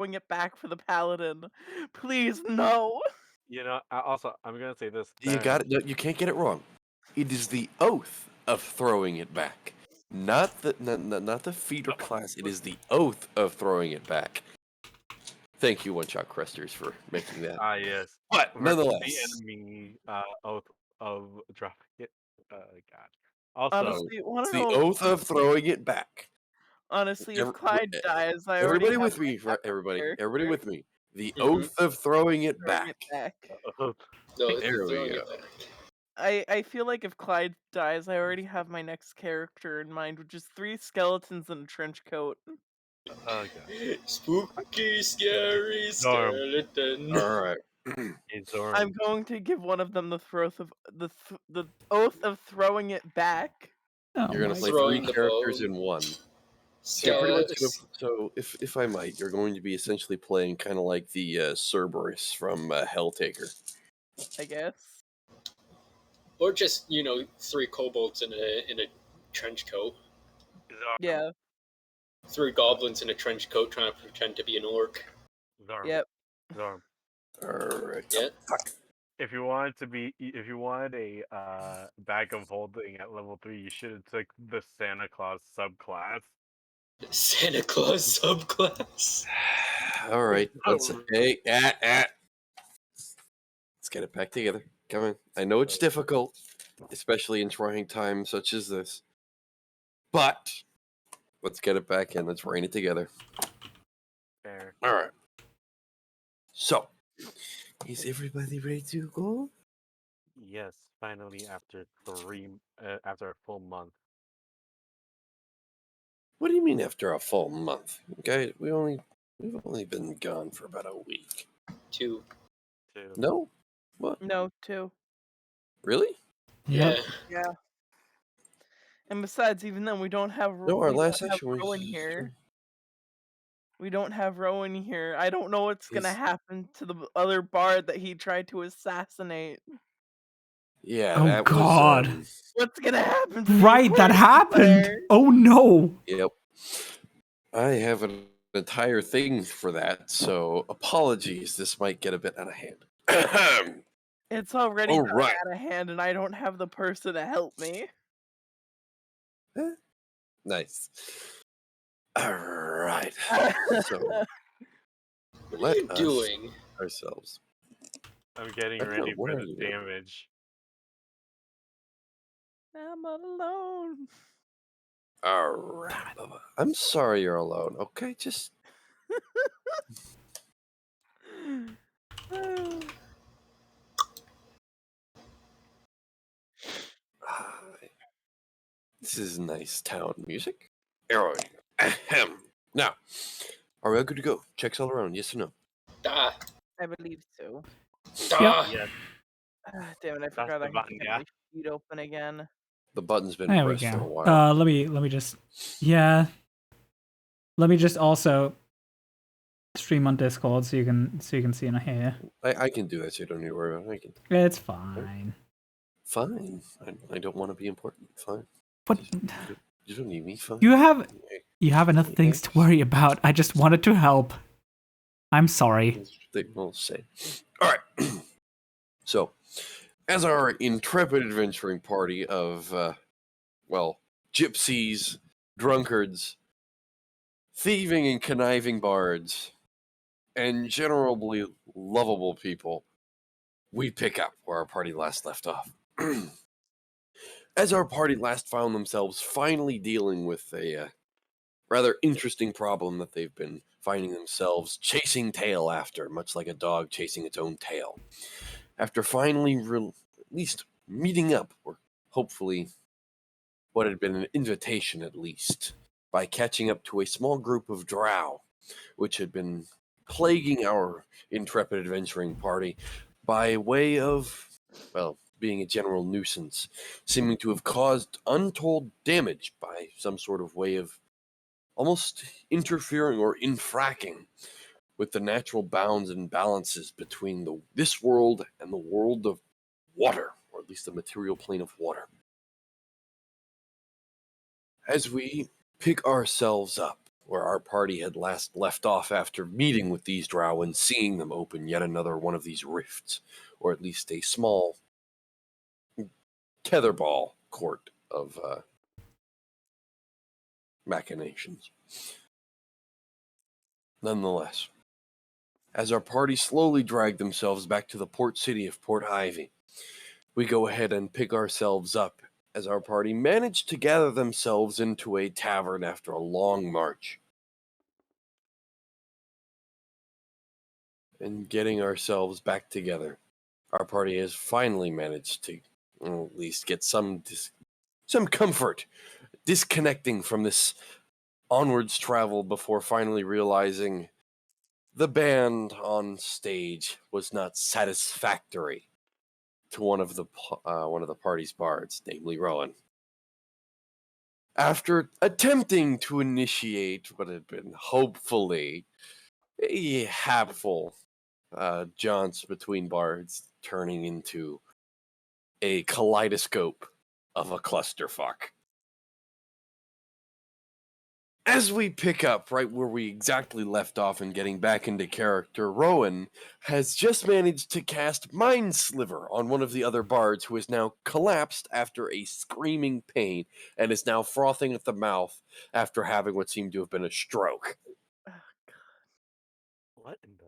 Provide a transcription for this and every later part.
throwing it back for the paladin. Please, no. I'm gonna say this. You got it. No, you can't get it wrong. It is the oath of throwing it back, not the feat or class. It is the oath of throwing it back. Thank you, One Shot Cresters, for making that. Yes. But Versus nonetheless, the enemy oath of dropping it. God. Also, Honestly, wanna it's the know? oath of throwing it back. Honestly, if Every- Clyde dies, I already Everybody have with my me, backup everybody character with me. The Mhm. oath of throwing it throwing it back. back. No, There we throwing go. it back. I feel like if Clyde dies, I already have my next character in mind, which is 3 skeletons in a trench coat. oh god. Spooky, scary skeleton. All right. It's Zorn. I'm going to give one of them the the oath of throwing it back. Oh You're gonna my play Throwing 3 the characters bow. in one. So pretty much, Skeletons. so if I might, you're going to be essentially playing kind of like the Cerberus from Helltaker. I guess. Or just, 3 kobolds in a trench coat. Zorn. Yeah. 3 goblins in a trench coat trying to pretend to be an orc. Zorn. Yep. Zorn. All right. Yeah. If you wanted a bag of holding at level 3, you should have took the Santa Claus subclass. Santa Claus subclass. All right. Let's let's get it back together. Come on. I know it's difficult, especially in trying times such as this. But let's get it back in. Let's rein it together. Fair. All right. So, is everybody ready to go? Yes, finally after a full month. What do you mean after a full month? Okay, we've only been gone for about a week. 2. No? What? No, 2. Really? Yep. Yeah. Yeah. And besides, even then, we don't have No, our last session was Rowan here. We don't have Rowan here. I don't know what's gonna Is- happen to the other bard that he tried to assassinate. Yeah, Oh, that God. was What's gonna happen to the Right, that Aquarius happened. player? Oh no. Yep. I have an entire thing for that, so apologies. This might get a bit out of hand. It's already All gotten right. out of hand, and I don't have the person to help me. Nice. All right. So What let are you us doing? ourselves. I'm getting I don't know, ready what for are the you doing? damage. I'm alone. All right, Bubba. I'm sorry you're alone. Okay, just this is nice town music. All right. Ahem. Now, are we all good to go? Checks all around. Yes or no? Da. I believe so. Da. Yes. Damn it, I forgot the I can button, get yeah. my sheet open again. The button's been There we pressed for a go. while. Let me just Let me just also stream on Discord so you can see in here. I can do that, so you don't need to worry about it. It's fine. Fine. I don't want to be important. Fine. But You don't need me. Fine. you have enough things to worry about. I just wanted to help. I'm sorry. They will say. All right. So, as our intrepid adventuring party of, gypsies, drunkards, thieving and conniving bards, and generally lovable people, we pick up where our party last left off. As our party last found themselves finally dealing with a rather interesting problem that they've been finding themselves chasing tail after, much like a dog chasing its own tail. After finally at least meeting up, or hopefully what had been an invitation at least, by catching up to a small group of drow, which had been plaguing our intrepid adventuring party by way of, being a general nuisance, seeming to have caused untold damage by some sort of way of almost interfering or infracting with the natural bounds and balances between this world and the world of water, or at least the material plane of water. As we pick ourselves up where our party had last left off after meeting with these drow and seeing them open yet another one of these rifts, or at least a small tetherball court of machinations. Nonetheless, as our party slowly dragged themselves back to the port city of Port Ivy, we go ahead and pick ourselves up as our party managed to gather themselves into a tavern after a long march. And getting ourselves back together, our party has finally managed to at least get some comfort disconnecting from this onwards travel before finally realizing the band on stage was not satisfactory to one of the party's bards, namely Rowan. After attempting to initiate what had been hopefully a hapful jaunts between bards, turning into a kaleidoscope of a clusterfuck. As we pick up right where we exactly left off and getting back into character, Rowan has just managed to cast Mind Sliver on one of the other bards who is now collapsed after a screaming pain and is now frothing at the mouth after having what seemed to have been a stroke. What in the...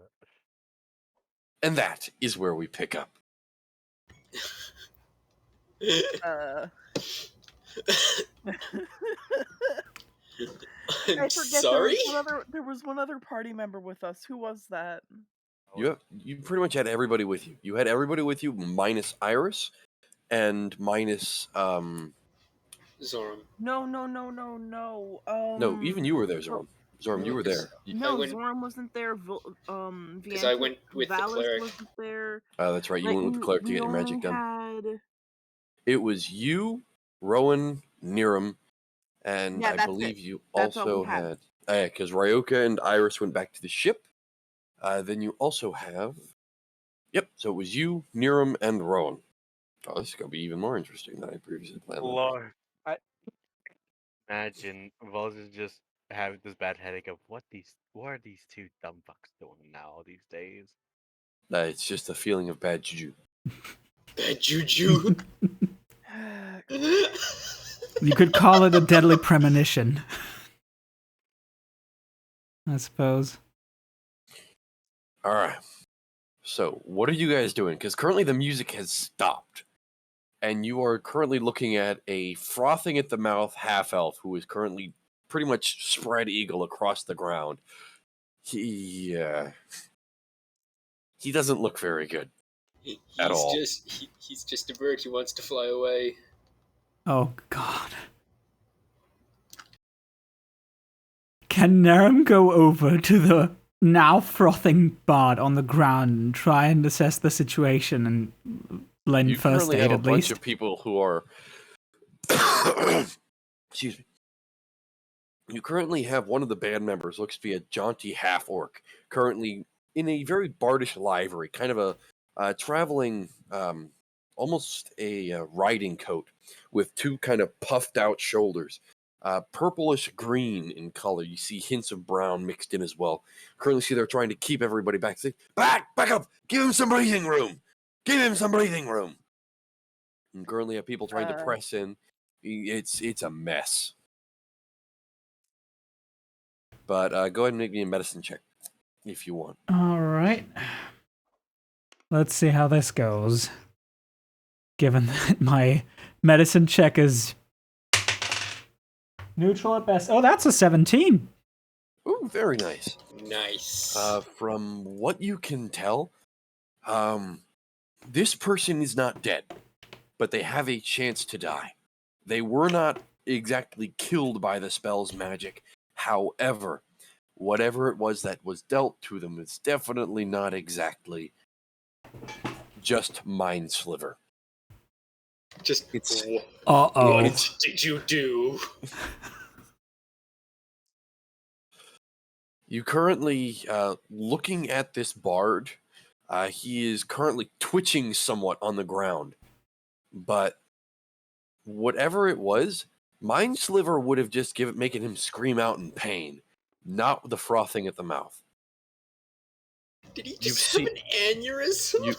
And that is where we pick up. I'm I forget sorry? there was one other party member with us. Who was that? You pretty much had everybody with you. You had everybody with you minus Iris and minus Zoram. No. no, even you were there, Zoram. Zoram, you were there. No, went- Zoram wasn't there. Because I went with the Valis cleric. wasn't there. That's right. You went with the cleric to we get your magic only done. had... It was you, Rowan, Niram, and Yeah, I that's believe it. you That's all we also had. had because Ryoka and Iris went back to the ship. Then you also have, yep. So it was you, Niram, and Rowan. Oh, this is gonna be even more interesting than I previously planned. Lord. I imagine Vultures just have this bad headache of what are these two dumb fucks doing now these days? It's just a feeling of bad juju. Bad juju. You could call it a deadly premonition, I suppose. All right. So, what are you guys doing? Because currently the music has stopped. And you are currently looking at a frothing at the mouth half-elf who is currently pretty much spread eagle across the ground. He doesn't look very good. At all. He's just a bird. He wants to fly away. Oh, God. Can Narum go over to the now frothing bard on the ground and try and assess the situation and lend You first currently aid have a at bunch least? of people who are... Excuse me. You currently have one of the band members, looks to be a jaunty half-orc, currently in a very bardish livery, kind of a traveling, almost a riding coat with two kind of puffed-out shoulders. Purplish green in color. You see hints of brown mixed in as well. Currently see they're trying to keep everybody back. Say, back up! Give him some breathing room! Give him some breathing room! And currently have people trying to press in. It's a mess. But go ahead and make me a medicine check if you want. All right. Let's see how this goes. Given that my medicine check is neutral at best. Oh, that's a 17. Ooh, very nice. Nice. From what you can tell, this person is not dead, but they have a chance to die. They were not exactly killed by the spell's magic. However, whatever it was that was dealt to them is definitely not exactly just Mind Sliver. Just Uh-oh. What did you do? You currently, looking at this bard, he is currently twitching somewhat on the ground. But whatever it was, Mind Sliver would have just making him scream out in pain. not the frothing at the mouth. Did he You've just have an aneurysm?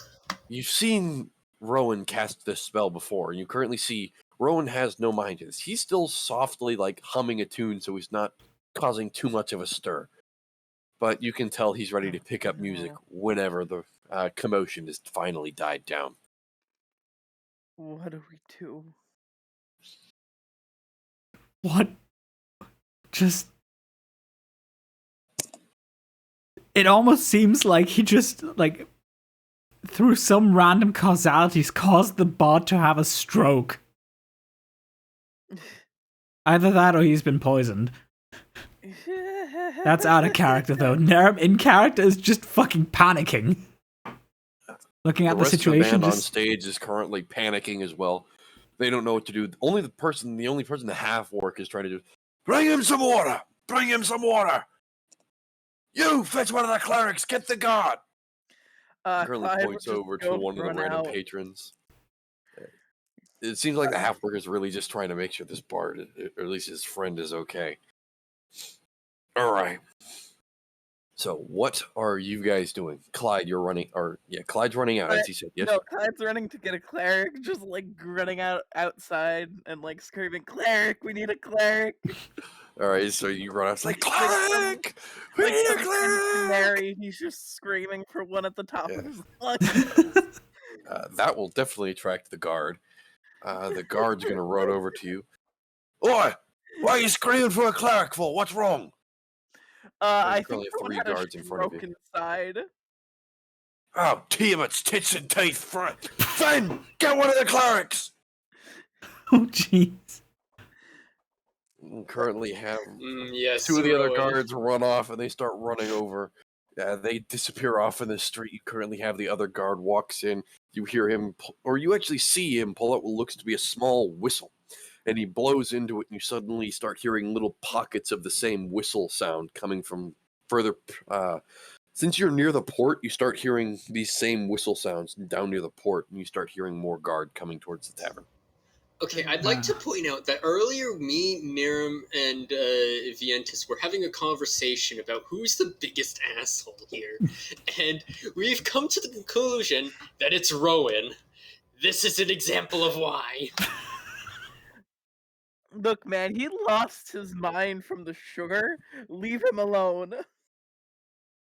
You've seen Rowan cast this spell before, and you currently see Rowan has no mind to this. He's still softly humming a tune, so he's not causing too much of a stir. But you can tell he's ready to pick up music whenever the commotion has finally died down. What do we do? What? Just... It almost seems like he just, through some random causalities, caused the bard to have a stroke. Either that or he's been poisoned. That's out of character, though. Nerem, in character, is just fucking panicking. Looking at the rest situation, of the band on stage is currently panicking as well. They don't know what to do. The only person the half-orc is trying to do, bring him some water! Bring him some water! You, fetch one of the clerics, get the guard! Currently Clyde points would just over to go one of the run random out. patrons. It seems like the half-orc is really just trying to make sure this bard, or at least his friend, is okay. Alright. So, what are you guys doing? Clyde, you're running, Clyde's running out, as he said, yes? No, Clyde's running to get a cleric, just running outside and screaming, "Cleric, we need a cleric!" Alright, so you run out, it's like, Cleric! We need a some cleric! Mary, he's just screaming for one at the top of his lungs. That will definitely attract the guard. The guard's gonna run over to you. Oi! Why are you screaming for a cleric for? What's wrong? I think currently have someone 3 had a guards in front of you. stroke inside. Oh, Tiamat's tits and teeth for it. Fen, get one of the clerics! Oh, jeez. Currently have Yes. 2 of the other Rowan. guards run off and they start running over. They disappear off in the street. You currently have the other guard walks in. You hear him, or you actually see him pull out what looks to be a small whistle. And he blows into it, and you suddenly start hearing little pockets of the same whistle sound coming from further. Since you're near the port, you start hearing these same whistle sounds down near the port, and you start hearing more guard coming towards the tavern. Okay, I'd like to point out that earlier me, Nerem, and Vientus were having a conversation about who's the biggest asshole here. And we've come to the conclusion that it's Rowan. This is an example of why. Look, man, he lost his mind from the sugar. Leave him alone.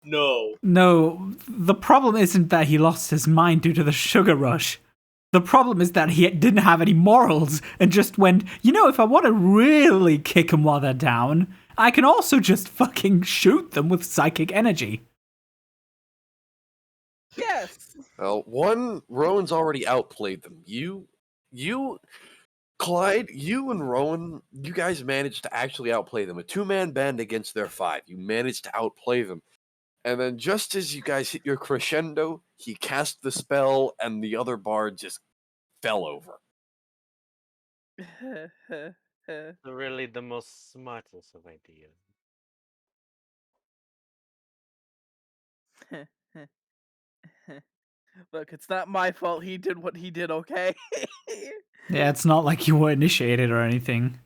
No. No, the problem isn't that he lost his mind due to the sugar rush. The problem is that he didn't have any morals and just went, if I want to really kick them while they're down, I can also just fucking shoot them with psychic energy. Yes. Well, Rowan's already outplayed them. Clyde, you and Rowan, you guys managed to actually outplay them. A 2-man band against their 5. You managed to outplay them. And then just as you guys hit your crescendo, he cast the spell and the other bard just fell over. Really the most smartest of ideas. Look, it's not my fault he did what he did, okay? Yeah, it's not like you were initiated or anything.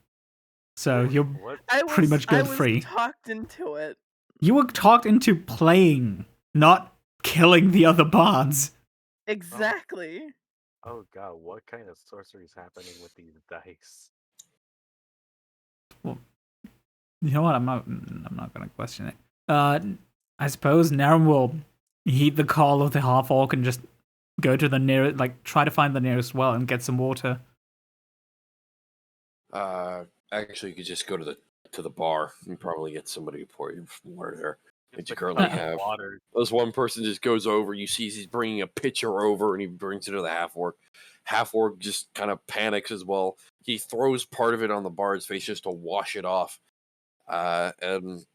So you're What? pretty much I guilt-free. was talked into it. You were talked into playing, not killing the other bards. Exactly. Oh god, what kind of sorcery is happening with these dice? Well, you know what? I'm not going to question it. I suppose Nerem will heed the call of the half-orc and just go to the nearest, try to find the nearest well and get some water. Actually, you could just go to the bar and probably get somebody to pour you some water there. That you currently have. Water. This one person just goes over. You see he's bringing a pitcher over, and he brings it to the half-orc. Half-orc just kind of panics as well. He throws part of it on the bard's face just to wash it off. And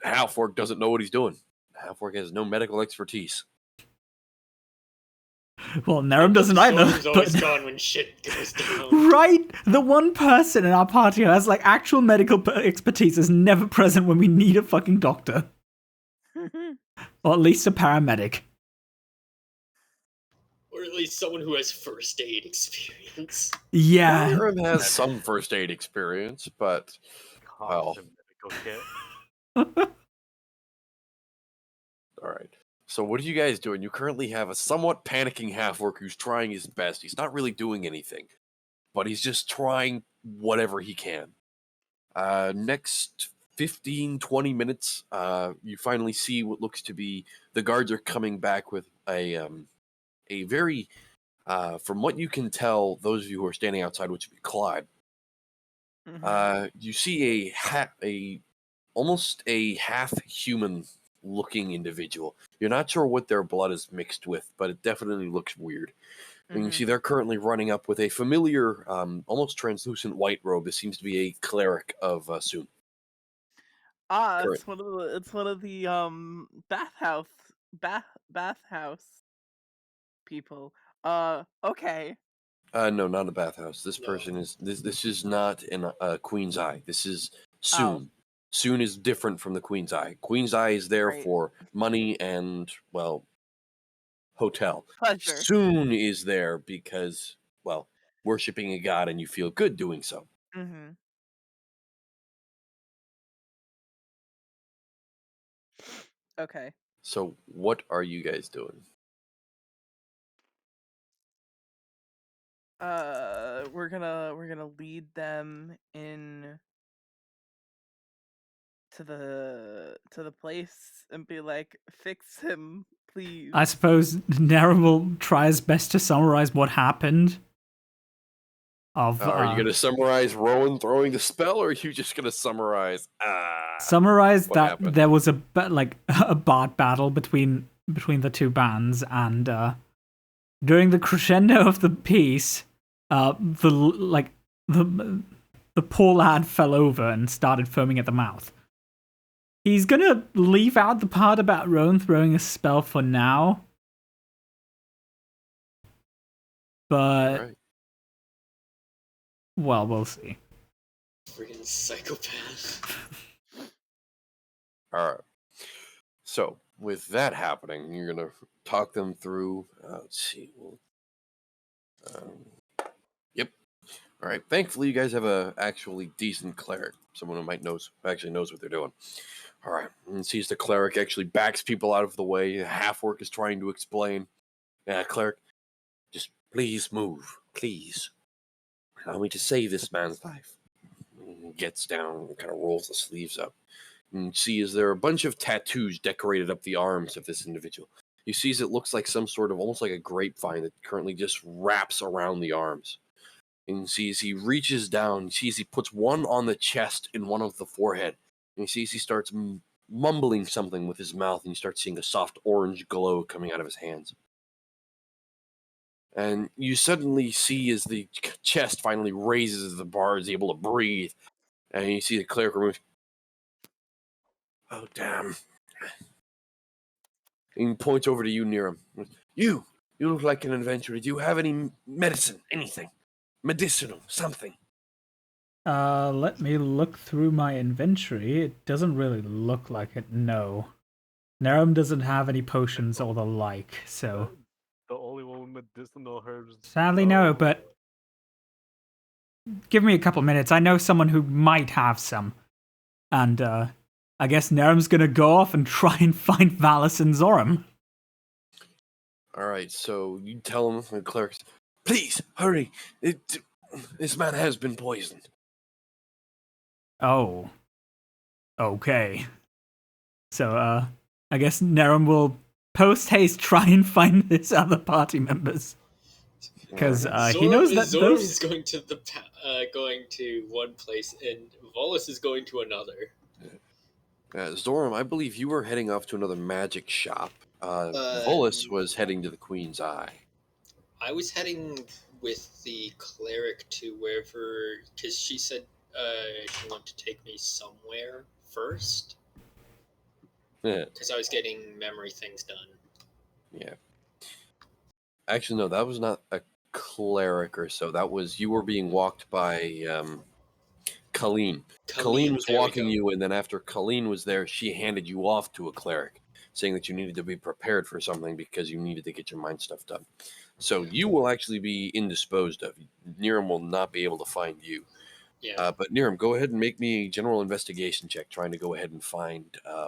half-orc doesn't know what he's doing. Half-orc has no medical expertise. Well, Nerem doesn't either. Someone's always gone when shit goes down. Right? The one person in our party who has actual medical expertise is never present when we need a fucking doctor. Or at least a paramedic. Or at least someone who has first aid experience. Yeah. Nerem has some first aid experience, but Constant medical kit. All right. So what are you guys doing? You currently have a somewhat panicking half-orc who's trying his best. He's not really doing anything, but he's just trying whatever he can. Next 15, 20 minutes, you finally see what looks to be the guards are coming back with a very, from what you can tell, those of you who are standing outside, which would be Clyde, you see almost a half-human looking individual. You're not sure what their blood is mixed with, but it definitely looks weird. And you see they're currently running up with a familiar, almost translucent white robe. This seems to be a cleric of Soon. It's one of the bathhouse people. Okay. No, not a bathhouse. This No. person is this is not in Queen's Eye. This is Soon. Oh. Soon is different from the Queen's Eye. Queen's Eye is there Right. for money and, well, hotel. Pleasure. Soon is there because, well, worshiping a god and you feel good doing so. Mm-hmm. Okay. So what are you guys doing? We're gonna lead them in to the place and be like, fix him, please. I suppose Naren will try his best to summarize what happened. Are you going to summarize Rowan throwing the spell, or are you just going to summarize? Summarize what that happened? there was a bard battle between the two bands, and during the crescendo of the piece, the poor lad fell over and started foaming at the mouth. He's gonna leave out the part about Rowan throwing a spell for now, but Right. well, we'll see. Freaking psychopath. All right. So with that happening, you're going to talk them through. Let's see. Yep. All right. Thankfully, you guys have a actually decent cleric, someone who actually knows what they're doing. All right. And sees the cleric actually backs people out of the way. The half-orc is trying to explain. Cleric, just please move. Please. Allow me to save this man's life. And gets down and kind of rolls the sleeves up. And you see is there a bunch of tattoos decorated up the arms of this individual. You see as it looks like some sort of, almost like a grapevine that currently just wraps around the arms. And you see as he reaches down, you see as he puts one on the chest and one on the forehead. And you see as he starts mumbling something with his mouth, and you start seeing a soft orange glow coming out of his hands. And you suddenly see as the chest finally raises, the bard is able to breathe. And you see the cleric remove. Oh, damn. And he points over to you, Niram. You look like an adventurer. Do you have any medicine? Anything? Medicinal? Something? Let me look through my inventory. It doesn't really look like it, no. Naren doesn't have any potions or the like, so The only one with medicinal herbs. sadly no, but give me a couple minutes. I know someone who might have some. And I guess Naren's gonna go off and try and find Valis and Zoram. Alright, so you tell him, the cleric, please, hurry. This man has been poisoned. Oh. Okay. So, I guess Naren will post-haste try and find his other party members. Because he knows that Zoram those... is going to going to one place, and Volus is going to another. Zoram, I believe you were heading off to another magic shop. Volus was heading to the Queen's Eye. I was heading with the cleric to wherever, because she said she wanted to take me somewhere first. Yeah. Because I was getting memory things done. Yeah. Actually, no, that was not a cleric or so. That was, you were being walked by Colleen. Colleen was walking you, and then after Colleen was there, she handed you off to a cleric, saying that you needed to be prepared for something because you needed to get your mind stuff done. So you will actually be indisposed of. Niram will not be able to find you. Yeah. But Niram, go ahead and make me a general investigation check, trying to go ahead and find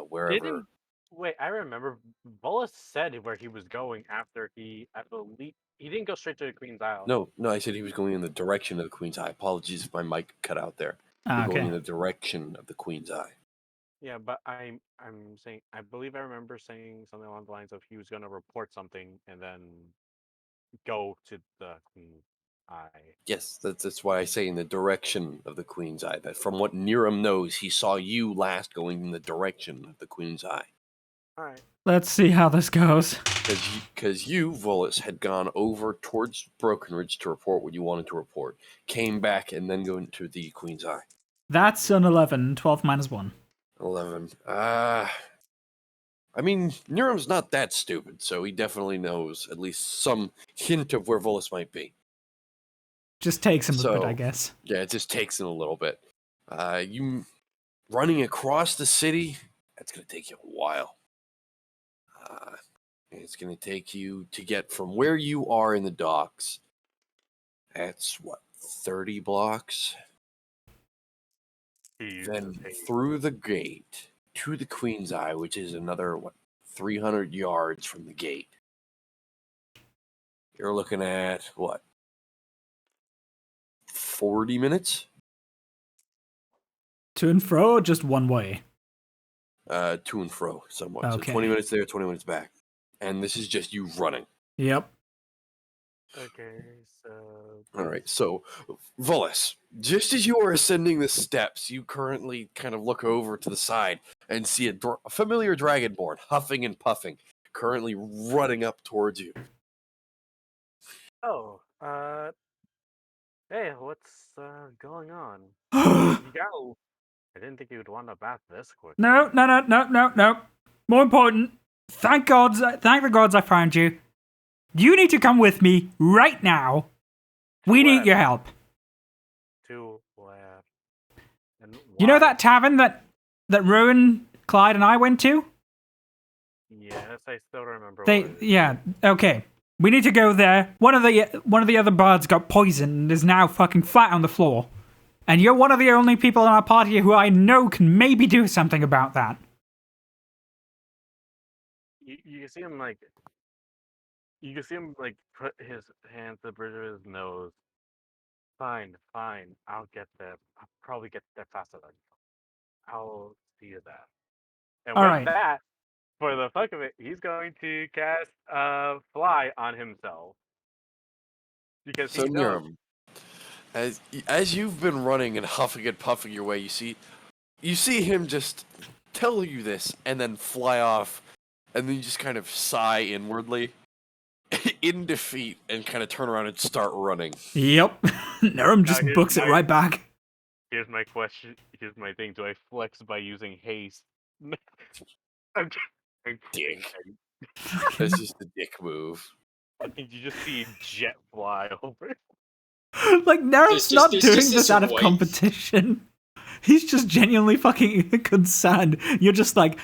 wherever. Didn't wait? I remember Volus said where he was going after I believe he didn't go straight to the Queen's Isle. No, I said he was going in the direction of the Queen's Eye. Apologies if my mic cut out there. You're going in Okay. the direction of the Queen's Eye. Yeah, but I'm saying I believe I remember saying something along the lines of he was going to report something and then go to the Queen's Eye. Yes, that's why I say in the direction of the Queen's Eye. That from what Niram knows, he saw you last going in the direction of the Queen's Eye. All right. Let's see how this goes. Because you, Volus, had gone over towards Brokenridge to report what you wanted to report, came back, and then go into the Queen's Eye. That's an 11. 12 minus 1. 11. I mean, Niram's not that stupid, so he definitely knows at least some hint of where Volus might be. Just takes him a bit, So- I guess. Yeah, it just takes him a little bit. You running across the city, that's going to take you a while. It's going to take you to get from where you are in the docks. That's what, 30 blocks? Then through the gate to the Queen's Eye, which is another, 300 yards from the gate. You're looking at, 40 minutes? To and fro, or just one way? To and fro, somewhat. Okay. So 20 minutes there, 20 minutes back. And this is just you running. Yep. Okay, so All right, so Volus, just as you are ascending the steps, you currently kind of look over to the side and see a familiar dragonborn huffing and puffing, currently running up towards you. oh, hey, what's going on? no, You go. I didn't think you would want to bath this quick. no. More important, thank the gods I found you. You need to come with me right now. We need Where? your help. To where? And You know why? that tavern that Rowan, Clyde, and I went to? Yes, I still remember. Yeah, okay. We need to go there. One of the other bards got poisoned and is now fucking flat on the floor. And you're one of the only people in our party who I know can maybe do something about that. You see him like. You can see him like put his hand to the bridge of his nose. Fine. I'll get there. I'll probably get there faster than you. I'll see you there. And All with right. that, for the fuck of it, he's going to cast fly on himself. Because So he knows. Niram, as you've been running and huffing and puffing your way, you see him just tell you this and then fly off, and then you just kind of sigh inwardly in defeat and kind of turn around and start running. Yep. Nerem just books it right back. Here's my question. Here's my thing. Do I flex by using haste? I'm kidding. That's just a dick move. You just see jet fly over. Like, Nerem's not there's doing just this this out of white- competition. He's just genuinely fucking concerned. You're just like,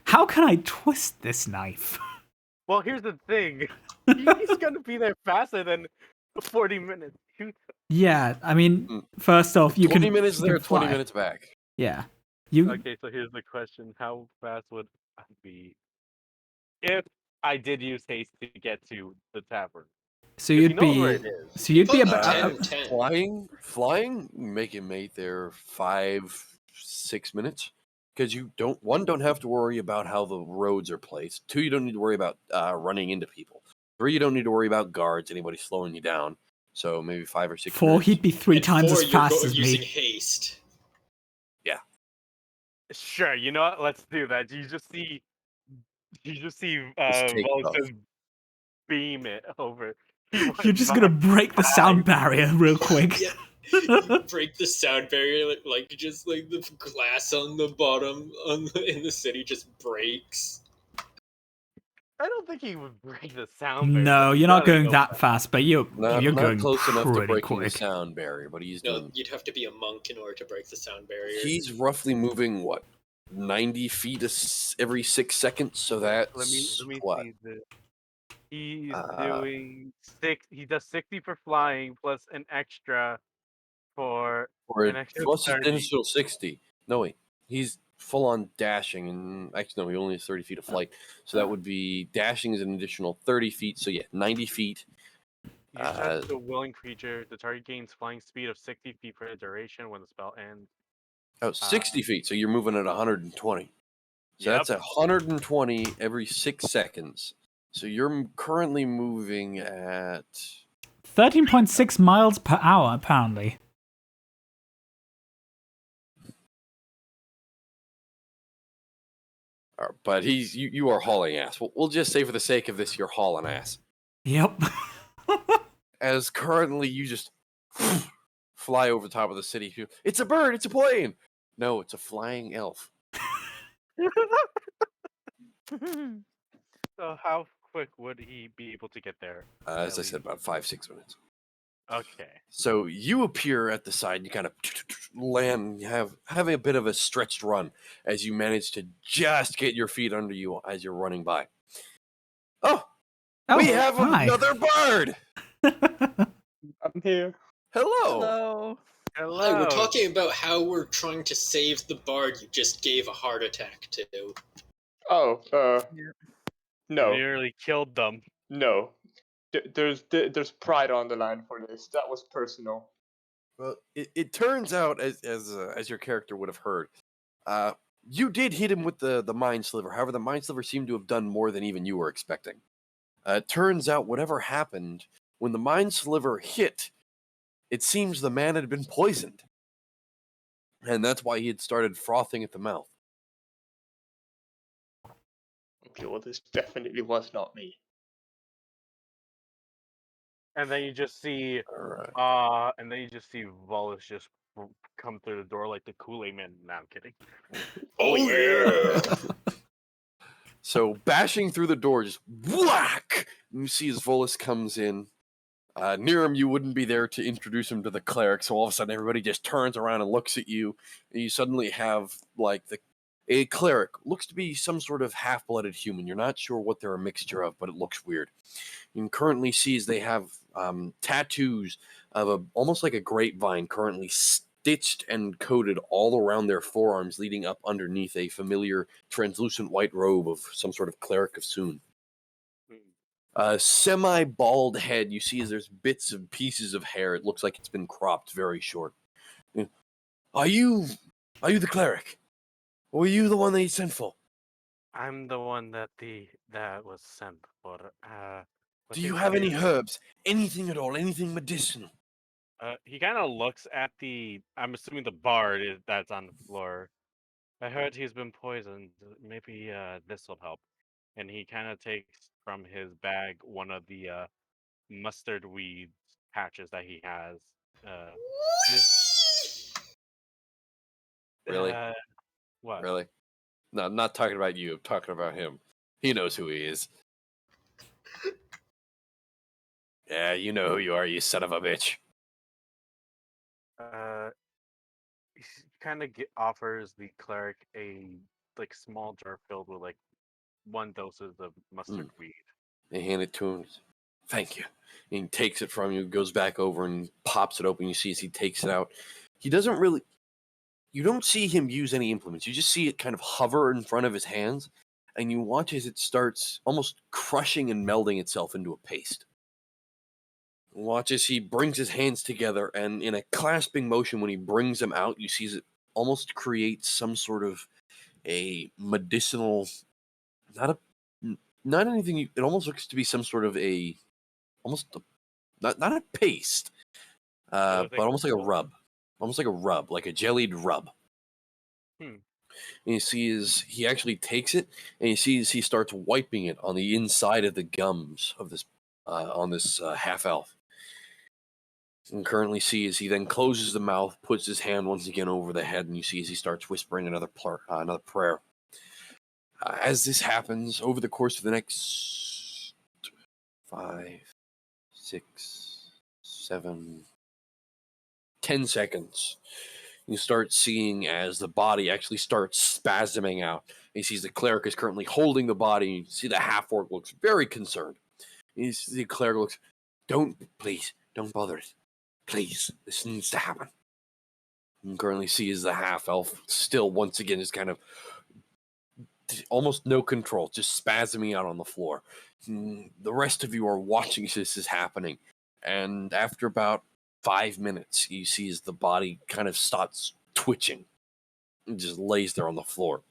how can I twist this knife? Well, here's the thing. He's gonna be there faster than 40 minutes. Yeah, I mean, first off, you 20 can minutes you there, can 20 fly. minutes back. Yeah. You Okay, so here's the question: how fast would I be if I did use haste to get to the tavern? so 'Cause you'd he knows where be it is. so you'd be Probably about 10. Flying, make it mate there 5-6 minutes. Because you don't have to worry about how the roads are placed. 2, you don't need to worry about running into people. 3, you don't need to worry about guards, anybody slowing you down. So maybe 5 or 6 4, minutes. he'd be 3 And times 4, as you're fast as using me. haste. Sure, you know what? Let's do that. You just see Just take Volk off. just beam it over. You're just gonna break the sound barrier real quick. Yeah. You break the sound barrier, like just like the glass on the bottom in the city just breaks. I don't think he would break the sound barrier. No, but you're not gotta going go that fast. fast, but you're Not going close enough to pretty breaking the quick. sound barrier, but he's No, doing. you'd have to be a monk in order to break the sound barrier. He's roughly moving 90 feet every 6 seconds. So that's Let me what? see this. He's doing 6. He does 60 for flying plus an extra For Or an extra plus his 30. initial 60. No, wait. He's full on dashing. And actually, no, he only has 30 feet of flight. So that would be dashing is an additional 30 feet. So yeah, 90 feet. You touch the willing creature. The target gains flying speed of 60 feet for the duration when the spell ends. Oh, 60 feet. So you're moving at 120. So Yep. that's 120 every 6 seconds. So you're currently moving at 13.6 miles per hour, apparently. but you are hauling ass. We'll just say for the sake of this, you're hauling ass. Yep. As currently you just fly over the top of the city. It's a bird. It's a plane. No, it's a flying elf. So how quick would he be able to get there? As I said, about 5-6 minutes. Okay. So you appear at the side. You kind of land, having a bit of a stretched run as you manage to just get your feet under you as you're running by. Oh, we have hi. another bird. I'm here. Hello. Hello. Hi, we're Hello. talking about how we're trying to save the bard you just gave a heart attack to. Oh, Yeah. no, Nearly killed them. no. There's pride on the line for this. That was personal. Well, it turns out, as your character would have heard, you did hit him with the mind sliver. However, the mind sliver seemed to have done more than even you were expecting. It turns out, whatever happened when the mind sliver hit, it seems the man had been poisoned, and that's why he had started frothing at the mouth. Okay, well, this definitely was not me. And then you just see All right. Volus just come through the door like the Kool-Aid man. No, I'm kidding. Oh yeah! So bashing through the door, just whack! You see as Volus comes in. Near him, you wouldn't be there to introduce him to the cleric, so all of a sudden everybody just turns around and looks at you, and you suddenly have like a cleric. Looks to be some sort of half-blooded human. You're not sure what they're a mixture of, but it looks weird. You can currently see as they have tattoos of almost like a grapevine currently stitched and coated all around their forearms, leading up underneath a familiar translucent white robe of some sort of cleric of Soon. A semi-bald head. You see as there's bits and pieces of hair. It looks like it's been cropped very short. Are you the cleric? Or are you the one that he sent for? I'm the one that was sent for. Do you have any herbs? Anything at all? Anything medicinal? He kind of looks at I'm assuming the bard that's on the floor. I heard he's been poisoned. Maybe this will help. And he kind of takes from his bag one of the mustard weed patches that he has. Really? What? Really? No, I'm not talking about you. I'm talking about him. He knows who he is. Yeah, you know who you are, you son of a bitch. He kind of offers the cleric a small jar filled with 1 doses of mustard weed. They hand it to him. Thank you. And he takes it from you, goes back over and pops it open. You see as he takes it out. He doesn't really... You don't see him use any implements. You just see it kind of hover in front of his hands, and you watch as it starts almost crushing and melding itself into a paste. Watch as he brings his hands together, and in a clasping motion, when he brings them out, you see it almost creates some sort of a medicinal... Not anything... It almost looks to be some sort of not a paste, but almost like a rub. Almost like a rub, like a jellied rub. And you see as he actually takes it, and you see as he starts wiping it on the inside of the gums of this half elf. And currently see as he then closes the mouth, puts his hand once again over the head, and you see as he starts whispering another prayer. As this happens over the course of the next 5, 6, 7, 10 seconds, you start seeing as the body actually starts spasming out. He sees the cleric is currently holding the body. You see the half-orc looks very concerned. You see the cleric looks, please, don't bother it. Please, this needs to happen. You can currently see as the half-elf still once again is kind of almost no control, just spasming out on the floor. The rest of you are watching as this is happening, and after about 5 minutes, you see as the body kind of starts twitching and just lays there on the floor.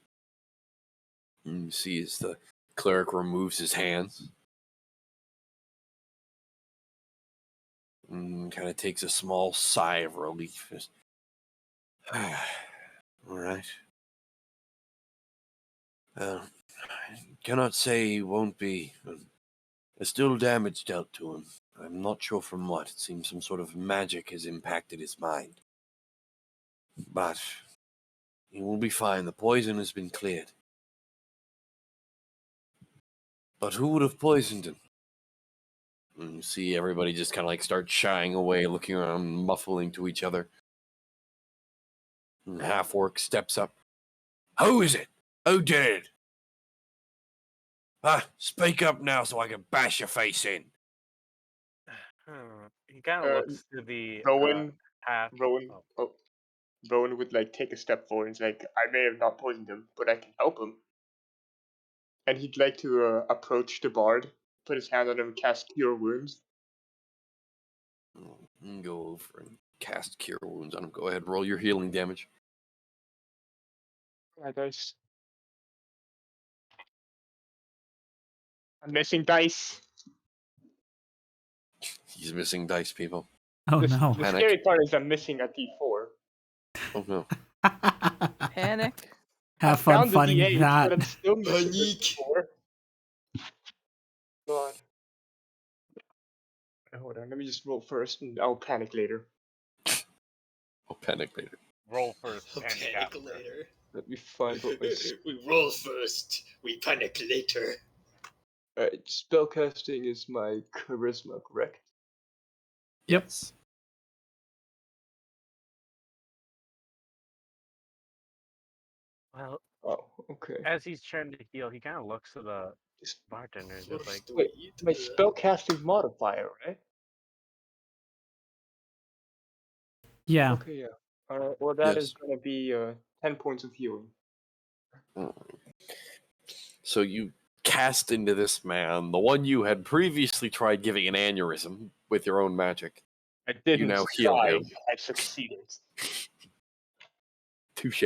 And you see as the cleric removes his hands and kind of takes a small sigh of relief. Just, all right. I cannot say he won't be. There's still damage dealt to him. I'm not sure from what. It seems some sort of magic has impacted his mind. But he will be fine. The poison has been cleared. But who would have poisoned him? And you see everybody just kind of like start shying away, looking around, muffling to each other. And Half-Orc steps up. Who is it? Who did it? Speak up now so I can bash your face in. He kind of looks to the Rowan, half. Rowan, Oh. Rowan would like take a step forward and say, like, I may have not poisoned him, but I can help him. And he'd like to approach the bard, put his hand on him, and cast Cure Wounds. Go over and cast Cure Wounds on him. Go ahead, roll your healing damage. My dice. I'm missing dice. He's missing dice, people. Oh The no. Panic. scary part is I'm missing a D4. Oh no. Panic. I Have fun found the finding D8, that. but I'm still missing the Panic. D4. God. Hold on, let me just roll first, and I'll panic later. I'll panic later. Roll first, I'll panic panic after. later. Let me find what my We roll first, we panic later. spellcasting is my charisma, correct? Yep. Yes. Well, Oh, okay. as he's trying to heal, he kind of looks at the Just- bartender and just like, Wait, my spellcasting modifier, right? Yeah. Okay, yeah. Well, that is Yes. going to be 10 points of healing. So you cast into this man the one you had previously tried giving an aneurysm with your own magic. I didn't now heal try. him. I succeeded. Touche.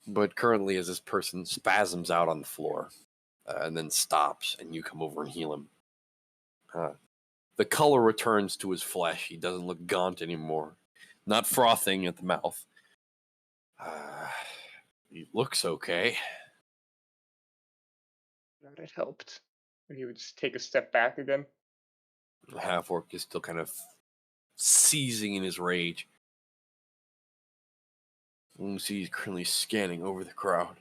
But currently, as this person spasms out on the floor and then stops, and you come over and heal him, the color returns to his flesh. He doesn't look gaunt anymore, not frothing at the mouth. He looks okay. That helped. And he would just take a step back again. The half-orc is still kind of seizing in his rage. You see he's currently scanning over the crowd.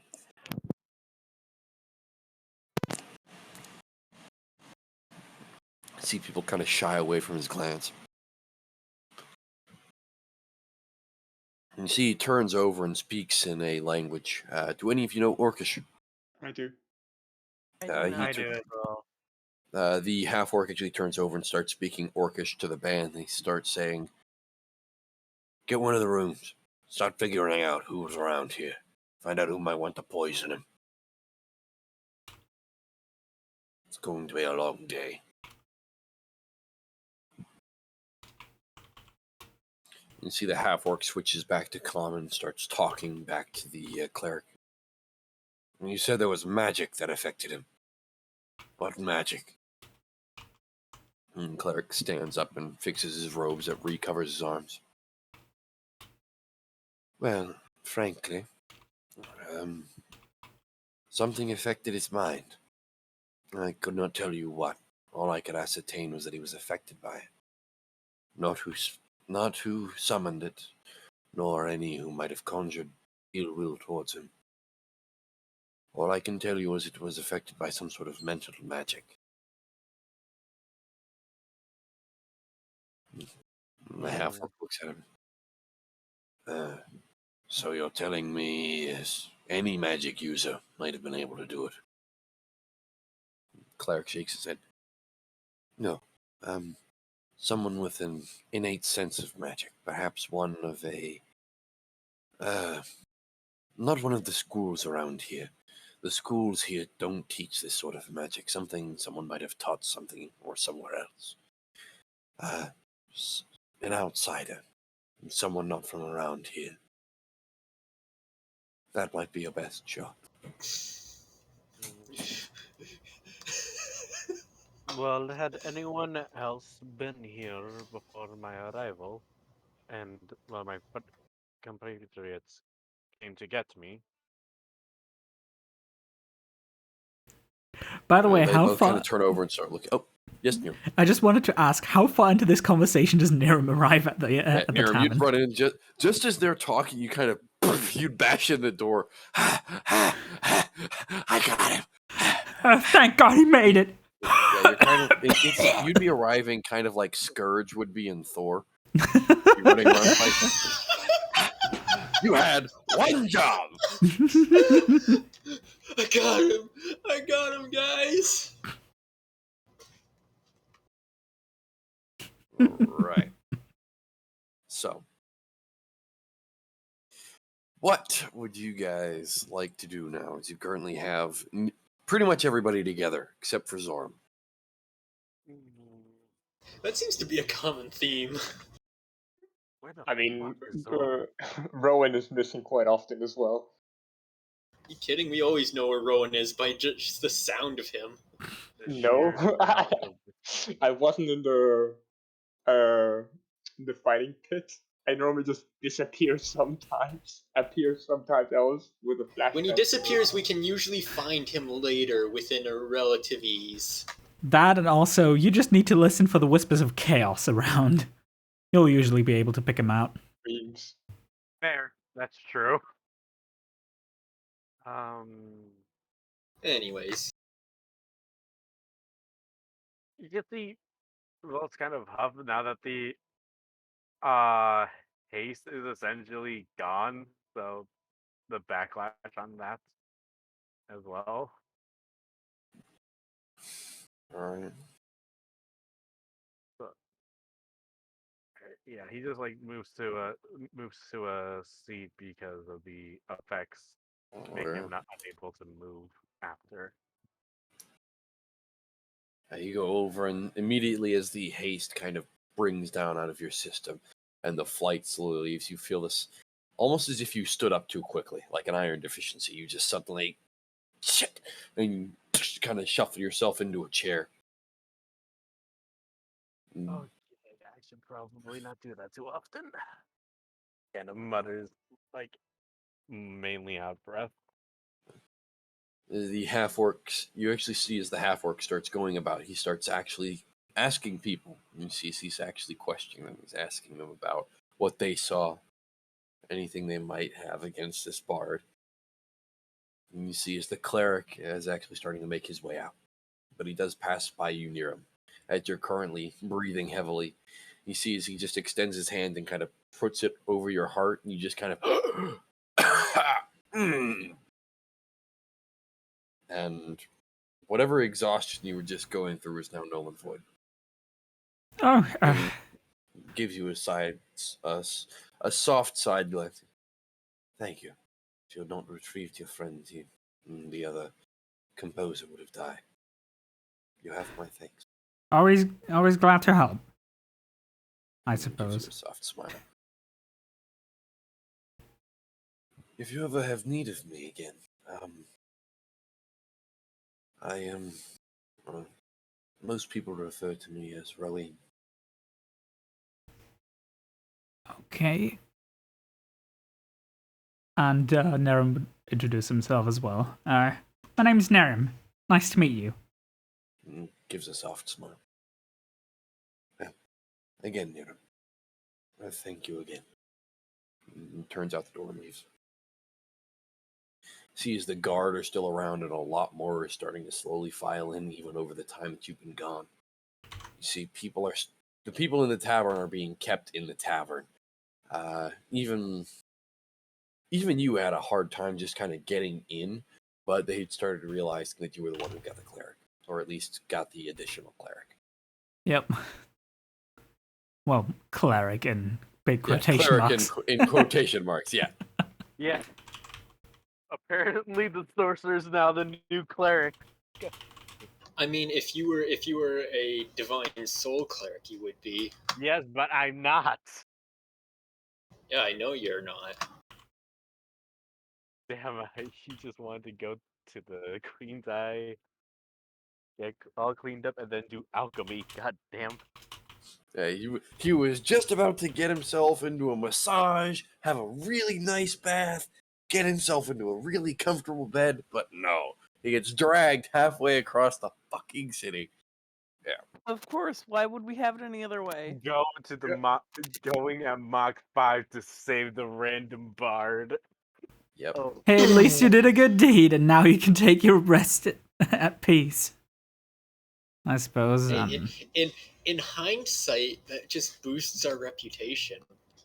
I see people kind of shy away from his glance. And you see he turns over and speaks in a language. Do any of you know Orcish? I do. I do as well. The half-orc actually turns over and starts speaking Orcish to the band. He starts saying, "Get one of the rooms. Start figuring out who's around here. Find out who might want to poison him. It's going to be a long day." You see the half-orc switches back to common and starts talking back to the cleric. And you said there was magic that affected him. What magic? And cleric stands up and fixes his robes that recovers his arms. Well, frankly, something affected his mind. I could not tell you what. All I could ascertain was that he was affected by it. Not who summoned it, nor any who might have conjured ill will towards him. All I can tell you is it was affected by some sort of mental magic. The half-orc looks at him. So you're telling me any magic user might have been able to do it? Cleric shakes his head. No. someone with an innate sense of magic, perhaps one of not one of the schools around here. The schools here don't teach this sort of magic. Someone might have taught something or somewhere else. An outsider, someone not from around here. That might be your best shot. Well, had anyone else been here before my arrival, and well, my compatriots came to get me? By the way, They how both kind far? of turn over and start looking. Oh, yes, Niram. I just wanted to ask, how far into this conversation does Niram arrive at the Niram, you'd tavern? run in just as they're talking. You kind of you'd bash in the door. I got him. Thank God he made it. Yeah, you're kind of. You'd be arriving kind of like Scourge would be in Thor. You're running around like, you had one job. I got him! I got him, guys! Right. So, what would you guys like to do now? As you currently have pretty much everybody together except for Zorm. That seems to be a common theme. Where the I mean, fuck is Zor? Rowan is missing quite often as well. You kidding? We always know where Rowan is by just the sound of him. The No, sheer amount of- I wasn't in the fighting pit. I normally just disappear sometimes, appear sometimes else with a flash. When he disappears, we can usually find him later within a relative ease. That, and also, you just need to listen for the whispers of chaos around. You'll usually be able to pick him out. Dreams. Fair. That's true. Anyways. You get the well, it's kind of huff now that the haste is essentially gone, so the backlash on that as well. All right. But yeah, he just like moves to a seat because of the effects making him not unable to move after. You go over, and immediately as the haste kind of brings down out of your system, and the flight slowly leaves, you feel this almost as if you stood up too quickly, like an iron deficiency. You just suddenly shit, and you kind of shuffle yourself into a chair. Oh, I should probably not do that too often. Kind of mutters, like, mainly out of breath. The half orcs, you actually see as the half orc starts going about, he starts actually asking people. You see, he's actually questioning them. He's asking them about what they saw, anything they might have against this bard. And you see as the cleric is actually starting to make his way out. But he does pass by you near him. As you're currently breathing heavily, you see as he just extends his hand and kind of puts it over your heart, and you just kind of and whatever exhaustion you were just going through is now null and void. Oh, Gives you a soft side glance. Thank you. If you had not retrieved your friend, the other composer would have died. You have my thanks. always glad to help. I Gives you suppose. a soft smile. If you ever have need of me again, I am. Most people refer to me as Raleen. Okay. And Nerim would introduce himself as well. My name's Nerim. Nice to meet you. Gives a soft smile. Again, Niram. I thank you again. And turns out the door and leaves. Sees the guard are still around, and a lot more is starting to slowly file in, even over the time that you've been gone. You see, the people in the tavern are being kept in the tavern. Even you had a hard time just kind of getting in, but they had started realizing that you were the one who got the cleric, or at least got the additional cleric. Yep. Well, cleric in big Yeah, quotation cleric marks. in quotation marks. Yeah. Yeah. Apparently, the sorcerer's now the new cleric. I mean, if you were a divine soul cleric, you would be. Yes, but I'm not. Yeah, I know you're not. Damn, he just wanted to go to the Queen's Eye, get all cleaned up, and then do alchemy. God damn. He was just about to get himself into a massage, have a really nice bath, get himself into a really comfortable bed, but no. He gets dragged halfway across the fucking city. Of course, why would we have it any other way? Go to the going at Mach 5 to save the random bard. Yep. Oh, Hey, at least you did a good deed, and now you can take your rest at peace. I suppose. In hindsight, that just boosts our reputation.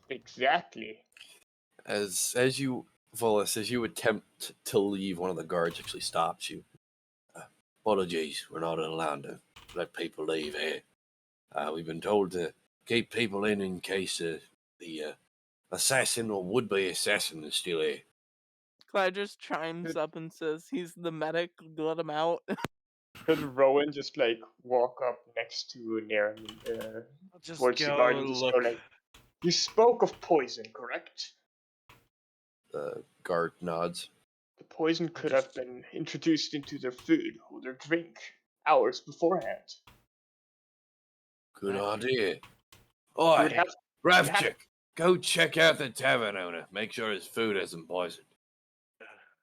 Exactly. As you, Volus, as you attempt to leave, one of the guards actually stops you. Apologies, we're not allowed to let people leave here. We've been told to keep people in case the assassin or would-be assassin is still here. Clyde just chimes up and says he's the medic, let him out. Could Rowan just like walk up next to Naren I'll just towards the guard and just go like, "You spoke of poison, correct? The guard nods. The poison could have been introduced into their food or their drink hours beforehand. Good idea. You would Oi, have Ravchik, go check out the tavern owner. Make sure his food isn't poisoned.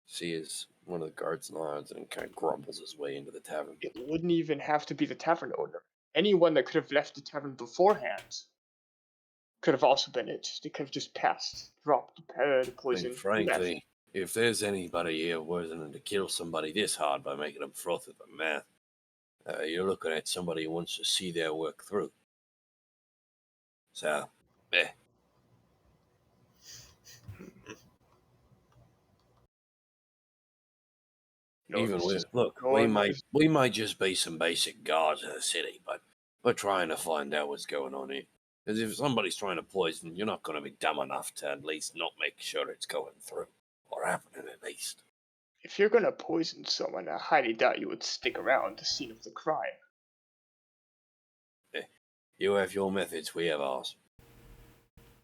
See, as one of the guards nods and kind of grumbles his way into the tavern. It wouldn't even have to be the tavern owner. Anyone that could have left the tavern beforehand could have also been it. They could have just dropped the I poison. mean, frankly, if there's anybody here willing to kill somebody this hard by making them froth at the mouth, you're looking at somebody who wants to see their work through. So, even with look, we might just be some basic guards of the city, but we're trying to find out what's going on here. Because if somebody's trying to poison, you're not going to be dumb enough to at least not make sure it's going through, or happening at least. If you're gonna poison someone, I highly doubt you would stick around the scene of the crime. You have your methods, we have ours.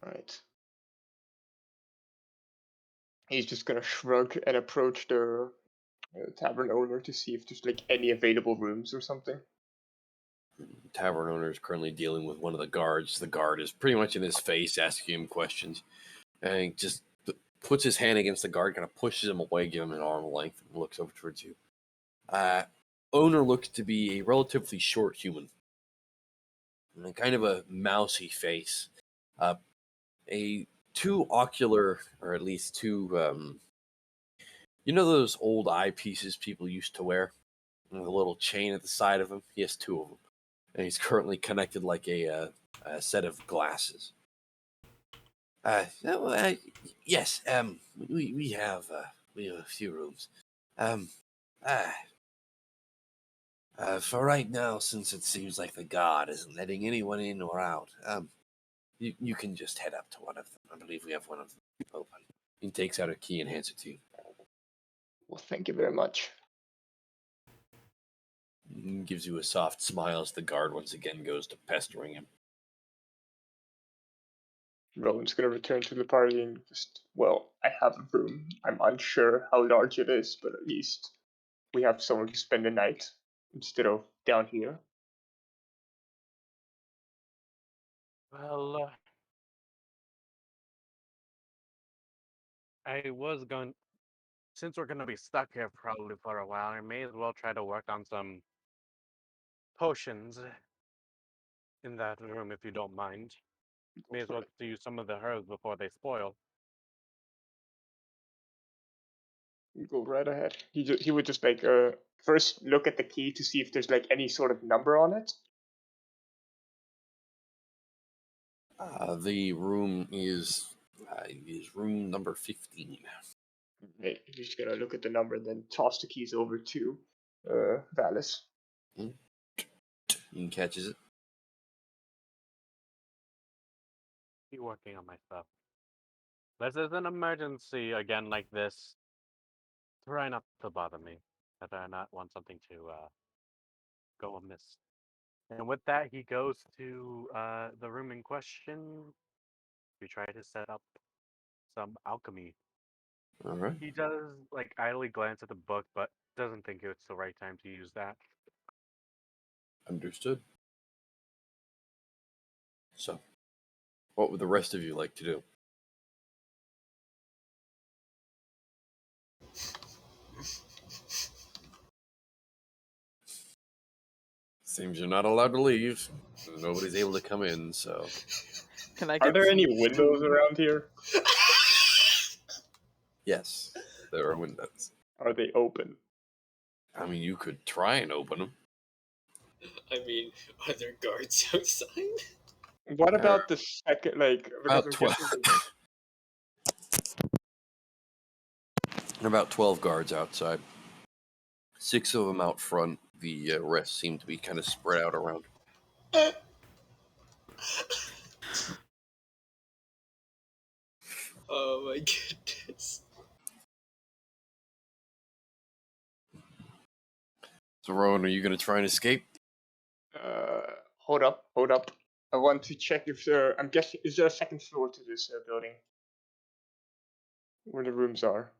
Right. He's just gonna shrug and approach the tavern owner to see if there's like any available rooms or something. Tavern owner is currently dealing with one of the guards. The guard is pretty much in his face, asking him questions, and he just puts his hand against the guard, kind of pushes him away, give him an arm length, and looks over towards you. Owner looks to be a relatively short human, and kind of a mousy face. Two ocular, or at least two, you know those old eyepieces people used to wear? With a little chain at the side of them? He has two of them. And he's currently connected like a set of glasses. Yes, we have a few rooms. For right now, since it seems like the guard isn't letting anyone in or out, you can just head up to one of them. I believe we have one of them open. He takes out a key and hands it to you. Well, thank you very much. He gives you a soft smile as the guard once again goes to pestering him. Rowan's gonna return to the party and just, well, I have a room. I'm unsure how large it is, but at least we have somewhere to spend the night instead of down here. well, I was going. Since we're gonna be stuck here probably for a while, I may as well try to work on some potions in that room if you don't mind. May as well get to use some of the herbs before they spoil. You go right ahead. He would just like first look at the key to see if there's like any sort of number on it. The room is room number 15. Right. He's gonna look at the number and then toss the keys over to Valis. He catches it. Keep working on my stuff. This is an emergency again like this. Try not to bother me. I do not want something to go amiss. And with that, he goes to the room in question. We try to set up some alchemy. All right. He does like idly glance at the book, but doesn't think it's the right time to use that. Understood. So, what would the rest of you like to do? Seems you're not allowed to leave. Nobody's able to come in, so Can I Are get there any some windows food? around here? yes, there are windows. Are they open? I mean, you could try and open them. I mean, are there guards outside? What about the second, like, because About I'm 12. guessing About 12 guards outside. 6 of them out front. The rest seem to be kind of spread out around. Oh my goodness. So, Rowan, are you going to try and escape? hold up. I want to check if there. I'm guessing, is there a second floor to this building? Where the rooms are.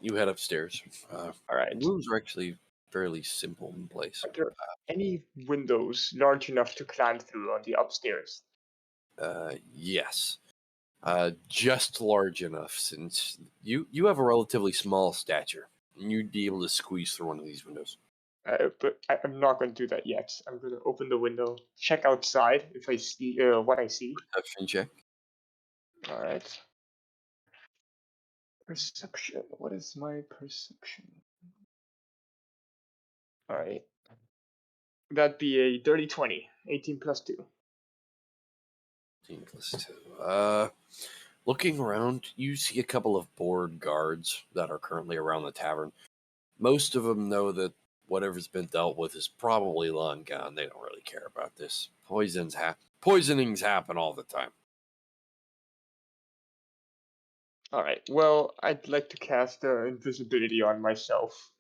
You head upstairs. All right. The rooms are actually fairly simple in place. Are there any windows large enough to climb through on the upstairs? Yes. Just large enough, since you have a relatively small stature. And you'd be able to squeeze through one of these windows. But I'm not going to do that yet. I'm going to open the window, check outside if I see what I see. Perception check. All right. Perception. What is my perception? All right. That'd be a dirty 20. 18 plus 2. 18 plus 2. Looking around, you see a couple of bored guards that are currently around the tavern. Most of them know that whatever's been dealt with is probably long gone. They don't really care about this. Poisonings happen all the time. All right. Well, I'd like to cast invisibility on myself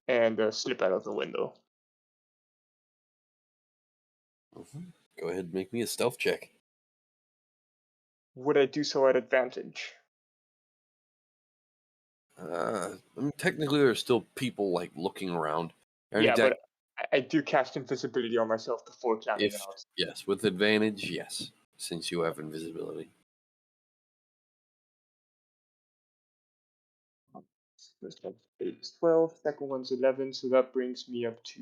and slip out of the window. Go ahead and make me a stealth check. Would I do so at advantage? I mean, technically, there's still people like looking around. Yeah, but I do cast invisibility on myself before climbing out. Yes, with advantage, yes, since you have invisibility. First one is 12, second one's 11, so that brings me up to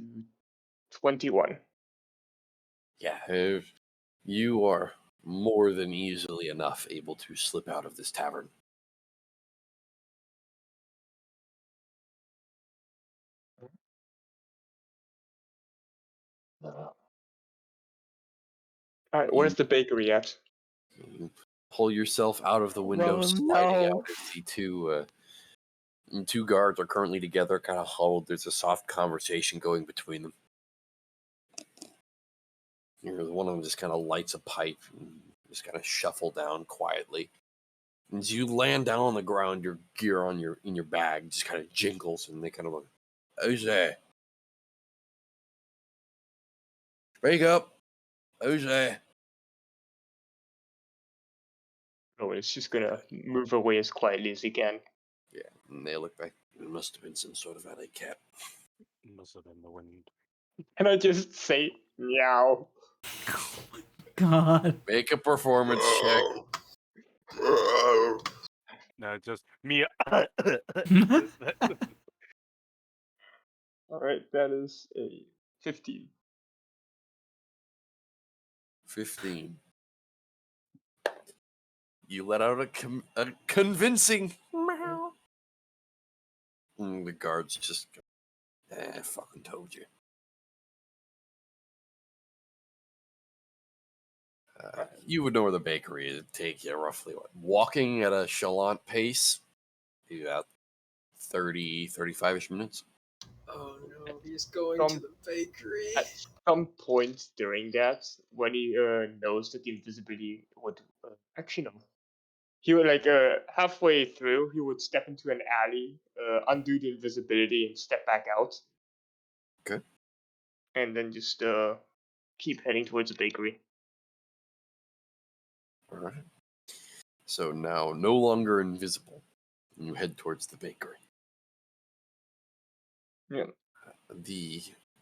21. Yeah, you are more than easily enough able to slip out of this tavern. All right, where's the bakery at? You pull yourself out of the window, Oh, sliding no. out as the two guards are currently together, kind of huddled. There's a soft conversation going between them. One of them just kind of lights a pipe and just kind of shuffle down quietly. As you land down on the ground, your gear in your bag just kind of jingles, and they kind of look, "Who's there? Speak up! Who's there?" Oh, it's just gonna move away as quietly as he can. Yeah, and they look back. It must have been some sort of alley cat. Must have been the wind. Can I just say meow? God. Make a performance check. No, just me. All right, that is a 15. 15. You let out a convincing meow. And the guards just go, fucking told you. You would know where the bakery is. It'd take you roughly, walking at a chalant pace, about 30, 35-ish minutes. Oh no. He's going to From- the bakery. At some point during that, when he knows that the invisibility would actually no, he would halfway through he would step into an alley, undo the invisibility, and step back out. Okay. And then just keep heading towards the bakery. All right. So now no longer invisible, you head towards the bakery. Yeah.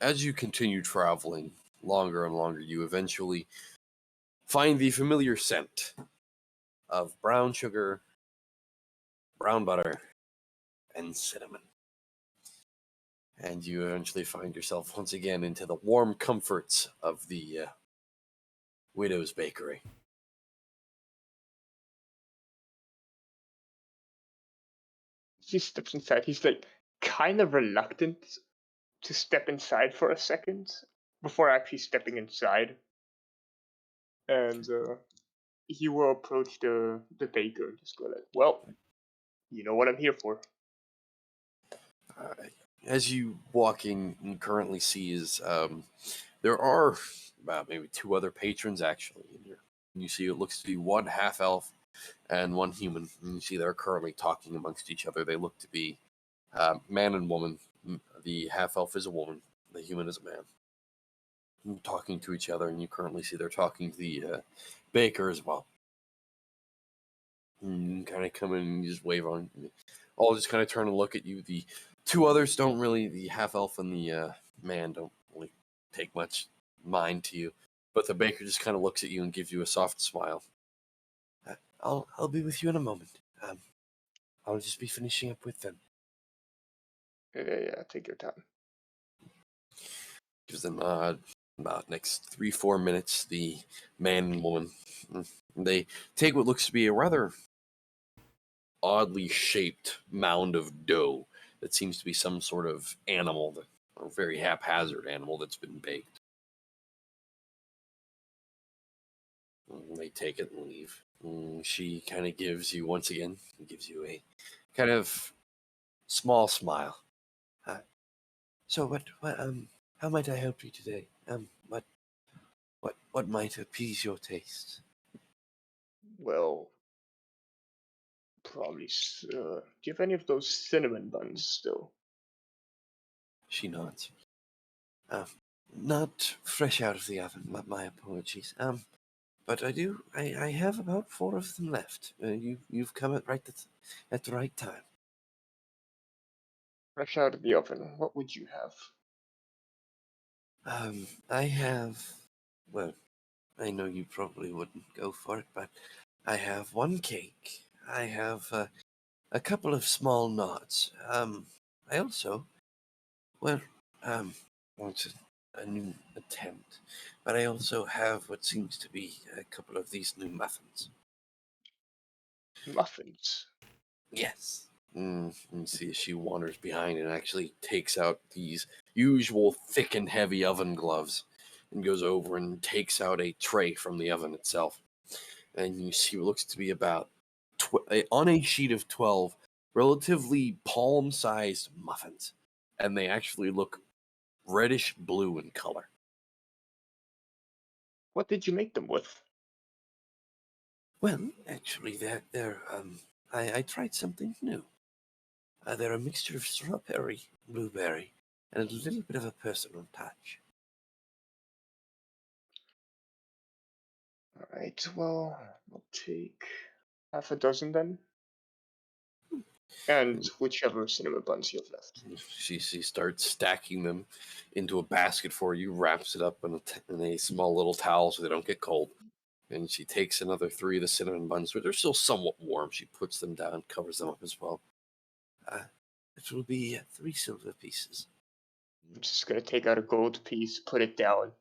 As you continue traveling longer and longer, you eventually find the familiar scent of brown sugar, brown butter, and cinnamon. And you eventually find yourself once again into the warm comforts of the Widow's Bakery. He steps inside. He's like kind of reluctant to step inside for a second before actually stepping inside. And he will approach the baker and just go like, "Well, you know what I'm here for." As you walking, you currently see is there are about maybe two other patrons actually in here. You see it looks to be one half elf and one human. And you see they're currently talking amongst each other. They look to be man and woman. The half elf is a woman. The human is a man. Talking to each other, and you currently see they're talking to the baker as well. And kind of come in and you just wave on. All just kind of turn and look at you. The two others don't really. The half elf and the man don't really take much mind to you. But the baker just kind of looks at you and gives you a soft smile. I'll be with you in a moment. I'll just be finishing up with them. Yeah, take your time. Gives them about next 3-4 minutes. The man and woman, they take what looks to be a rather oddly shaped mound of dough that seems to be some sort of animal, a very haphazard animal that's been baked. They take it and leave. She kind of gives you, once again, gives you a kind of small smile. So how might I help you today? What might appease your taste? Well, probably. Do you have any of those cinnamon buns still? She nods. Not fresh out of the oven. My apologies. But I do. I have about 4 of them left. You've come at the right time. Fresh out of the oven. What would you have? I have. Well, I know you probably wouldn't go for it, but I have 1 cake. I have a couple of small knots. I also, well, want a new attempt, but I also have what seems to be a couple of these new muffins. Muffins. Yes. And see, she wanders behind and actually takes out these usual thick and heavy oven gloves and goes over and takes out a tray from the oven itself. And you see what looks to be about, on a sheet of 12, relatively palm-sized muffins. And they actually look reddish blue in color. What did you make them with? Well, actually, I tried something new. They're a mixture of strawberry, blueberry, and a little bit of a personal touch. Alright, well, I'll take half a dozen then. And whichever cinnamon buns you have left. She starts stacking them into a basket for you, wraps it up in a small little towel so they don't get cold. And she takes another 3 of the cinnamon buns, but they're still somewhat warm. She puts them down, covers them up as well. It will be 3 silver pieces. I'm just gonna take out a gold piece, put it down,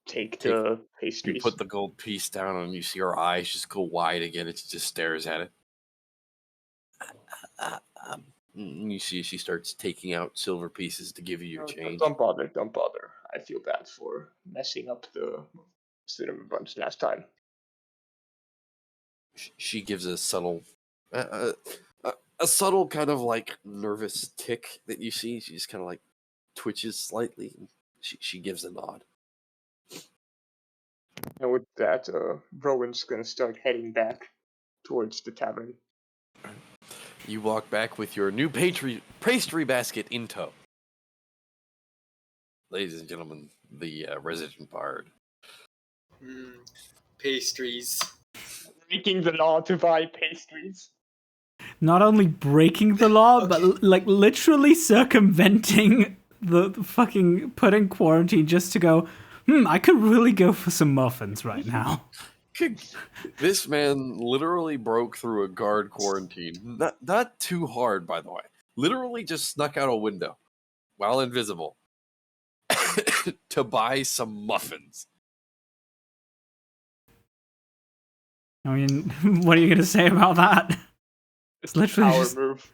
take the You pastries. put the gold piece down, and you see her eyes just go wide again. It just stares at it. You see she starts taking out silver pieces to give you your change. Don't bother, don't bother. I feel bad for messing up the cinnamon buns last time. She gives a subtle, a subtle kind of like nervous tick that you see. She's kind of like twitches slightly. She gives a nod. And with that, Rowan's gonna start heading back towards the tavern. You walk back with your new pastry basket in tow. Ladies and gentlemen, the resident bard. Pastries. Breaking the law to buy pastries. Not only breaking the law, but like literally circumventing the fucking put in quarantine just to go, I could really go for some muffins right now. This man literally broke through a guard quarantine. Not too hard, by the way. Literally just snuck out a window while invisible to buy some muffins. I mean, what are you going to say about that? It's literally power just- move.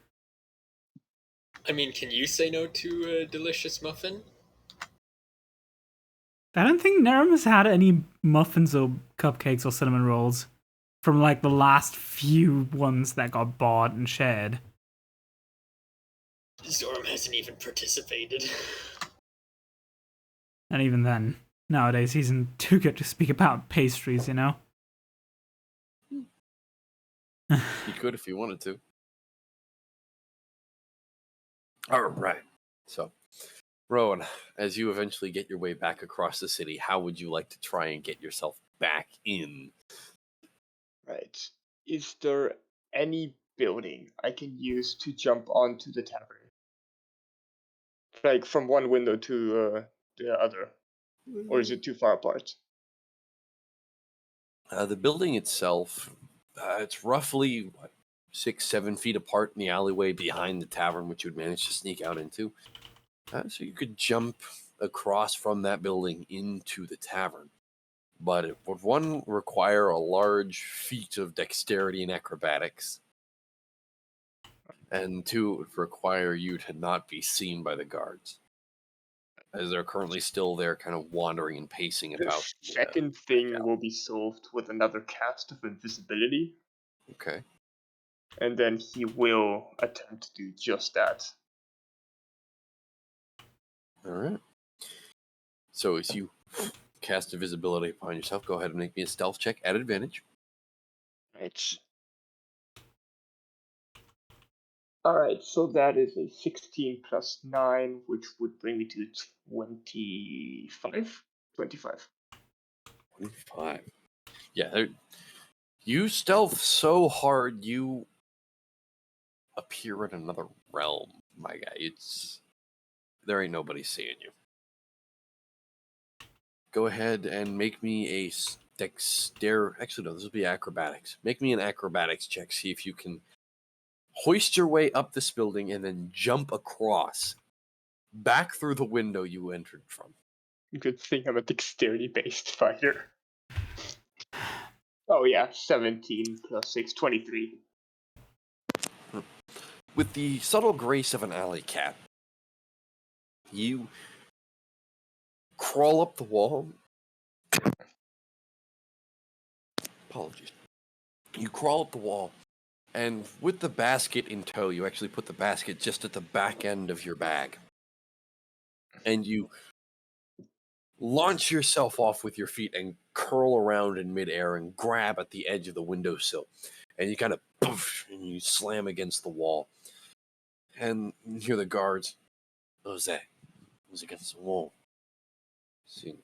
I mean, can you say no to a delicious muffin? I don't think Nerum has had any muffins or cupcakes or cinnamon rolls from like the last few ones that got bought and shared. Zoram hasn't even participated. And even then, nowadays he's too good to speak about pastries, you know? He could if he wanted to. All right. So, Rowan, as you eventually get your way back across the city, how would you like to try and get yourself back in? Right. Is there any building I can use to jump onto the tavern? Like from one window to the other? Or is it too far apart? The building itself, it's roughly 6-7 feet apart in the alleyway behind the tavern, which you'd manage to sneak out into. So you could jump across from that building into the tavern. But it would, one, require a large feat of dexterity and acrobatics. And two, it would require you to not be seen by the guards, as they're currently still there kind of wandering and pacing The about. second thing will be solved with another cast of invisibility, Okay. and then he will attempt to do just that. All right. So as you cast invisibility upon yourself, go ahead and make me a stealth check at advantage. Right. Alright, so that is a 16 plus 9, which would bring me to 25? 25. 25. Yeah, you stealth so hard you appear in another realm, my guy. There ain't nobody seeing you. Go ahead and make me a actually no, this will be acrobatics. Make me an acrobatics check. See if you can hoist your way up this building and then jump across back through the window you entered from. Good thing I'm a dexterity-based fighter. Oh yeah, 17 plus 6, 23. With the subtle grace of an alley cat, you crawl up the wall. Apologies. You crawl up the wall, and with the basket in tow, you actually put the basket just at the back end of your bag. And you launch yourself off with your feet and curl around in midair and grab at the edge of the windowsill. And you kind of poof, and you slam against the wall. And you hear the guards. What was that? It was against the wall. See,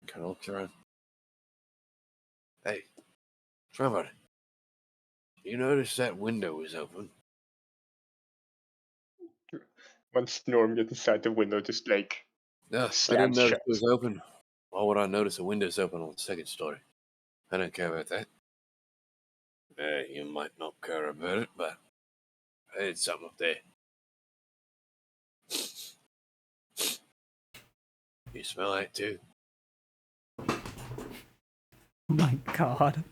kind of looks around. Hey, Trevor, you notice that window is open? Once Norm gets inside the window, just like, No, I Slams didn't notice shut. it was open. Why would I notice a window's open on the second story? I don't care about that. You might not care about it, but I had something up there. You smell that too? Oh my god.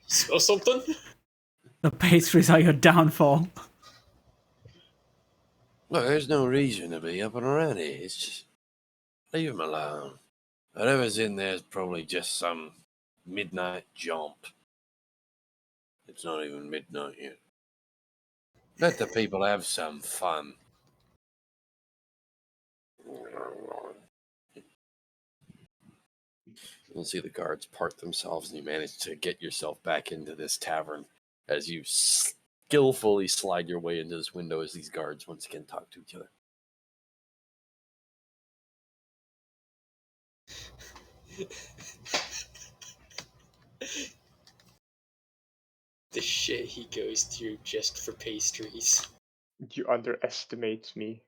Smell something? The pastries are your downfall. Look, there's no reason to be up and around here. It's just leave him alone. Whatever's in there's probably just some midnight jump. It's not even midnight yet. Let the people have some fun. You'll see the guards part themselves, and you manage to get yourself back into this tavern as you skillfully slide your way into this window as these guards once again talk to each other. The shit he goes through just for pastries. You underestimate me.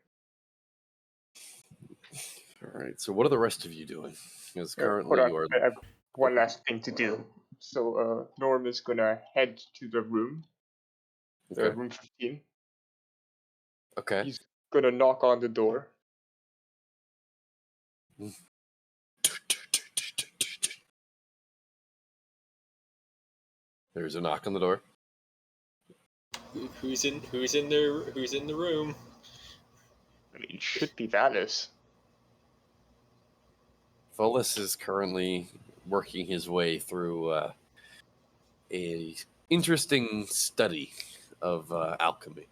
All right, so what are the rest of you doing? Because Hold currently on, you are... I have one last thing to do. So Norm is gonna head to the room, Okay. room 15. Okay. He's gonna knock on the door. There's a knock on the door. Who's in the room? I mean, it should be Valis. Volus is currently working his way through a interesting study of alchemy.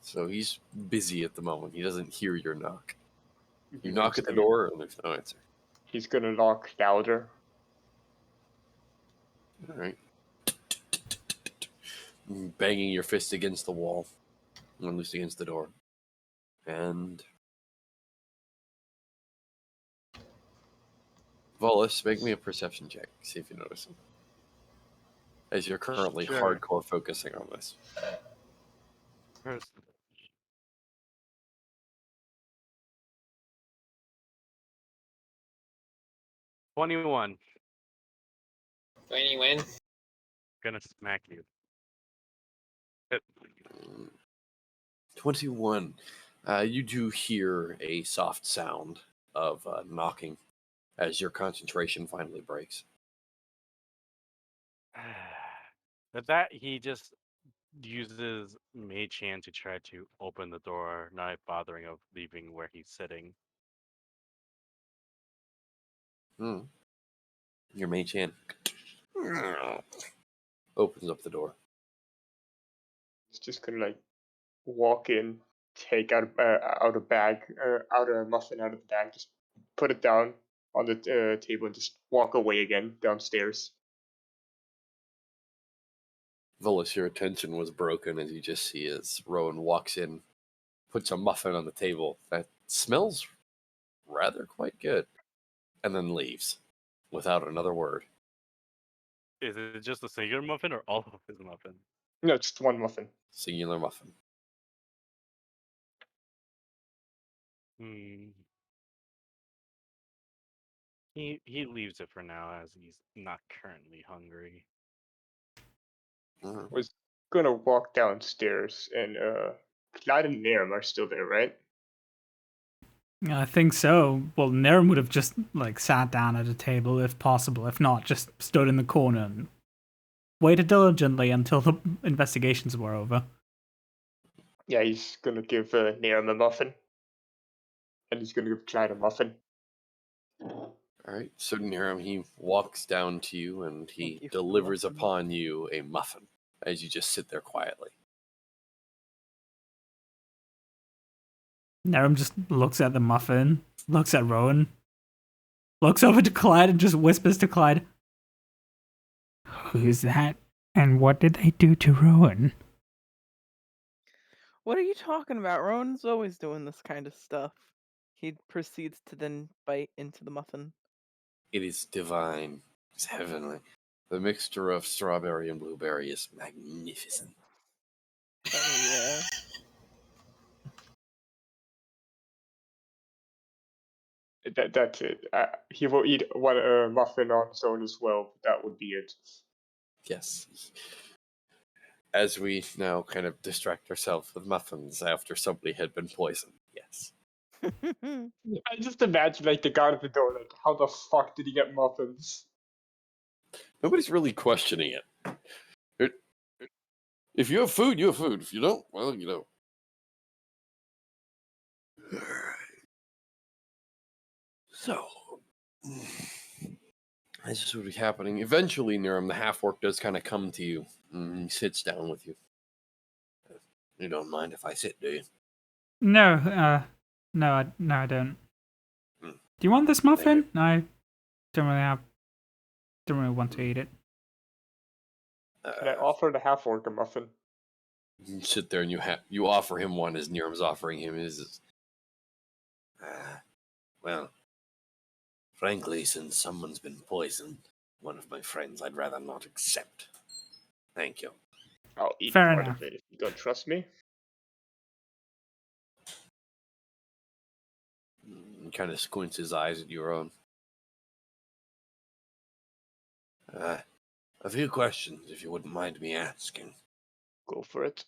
So he's busy at the moment. He doesn't hear your knock. You knock at the door, and there's no answer. He's gonna knock louder. All right. Banging your fist against the wall, and loose against the door. And Volus, make me a perception check. See if you notice him. As you're currently Sure. hardcore focusing on this. First, 21. 21. Gonna smack you. 21. You do hear a soft sound of knocking as your concentration finally breaks. With that, he just uses Mage Hand to try to open the door, not bothering of leaving where he's sitting. Your mage hand opens up the door. He's just gonna like walk in, take out a bag, out a muffin out of the bag, just put it down on the table, and just walk away again downstairs. Volus, your attention was broken as you just see as Rowan walks in, puts a muffin on the table that smells rather quite good, and then leaves without another word. Is it just a singular muffin or all of his muffins? No, just one muffin. Singular muffin. He leaves it for now as he's not currently hungry. Was gonna walk downstairs, and Clyde and Nairn are still there, right? I think so. Well, Naren would have just like sat down at a table if possible. If not, just stood in the corner and waited diligently until the investigations were over. Yeah, he's gonna give Nairn a muffin, and he's gonna give Clyde a muffin. All right, so Niram, he walks down to you and he Thank you for the delivers muffin. upon you a muffin as you just sit there quietly. Naren just looks at the muffin, looks at Rowan, looks over to Clyde and just whispers to Clyde, "Who's that? And what did they do to Rowan?" What are you talking about? Rowan's always doing this kind of stuff. He proceeds to then bite into the muffin. It is divine. It's heavenly. The mixture of strawberry and blueberry is magnificent. Oh, yeah. That's it. He will eat one muffin on his own as well. But that would be it. Yes. As we now kind of distract ourselves with muffins after somebody had been poisoned. Yes. I just imagine like the guy at the door, like, how the fuck did he get muffins? Nobody's really questioning it. If you have food, you have food. If you don't, well, you don't. So, this is what is happening. Eventually, Niram, the half-orc, does kind of come to you. And he sits down with you. You don't mind if I sit, do you? No, I don't. Do you want this muffin? I don't really want to eat it. Can I offer the half-orc a muffin? You sit there and you offer him one as Niram's offering him his. Well, frankly, since someone's been poisoned, one of my friends, I'd rather not accept. Thank you. I'll eat Fair part enough. of it if you don't trust me. He kind of squints his eyes at your own. A few questions, if you wouldn't mind me asking. Go for it.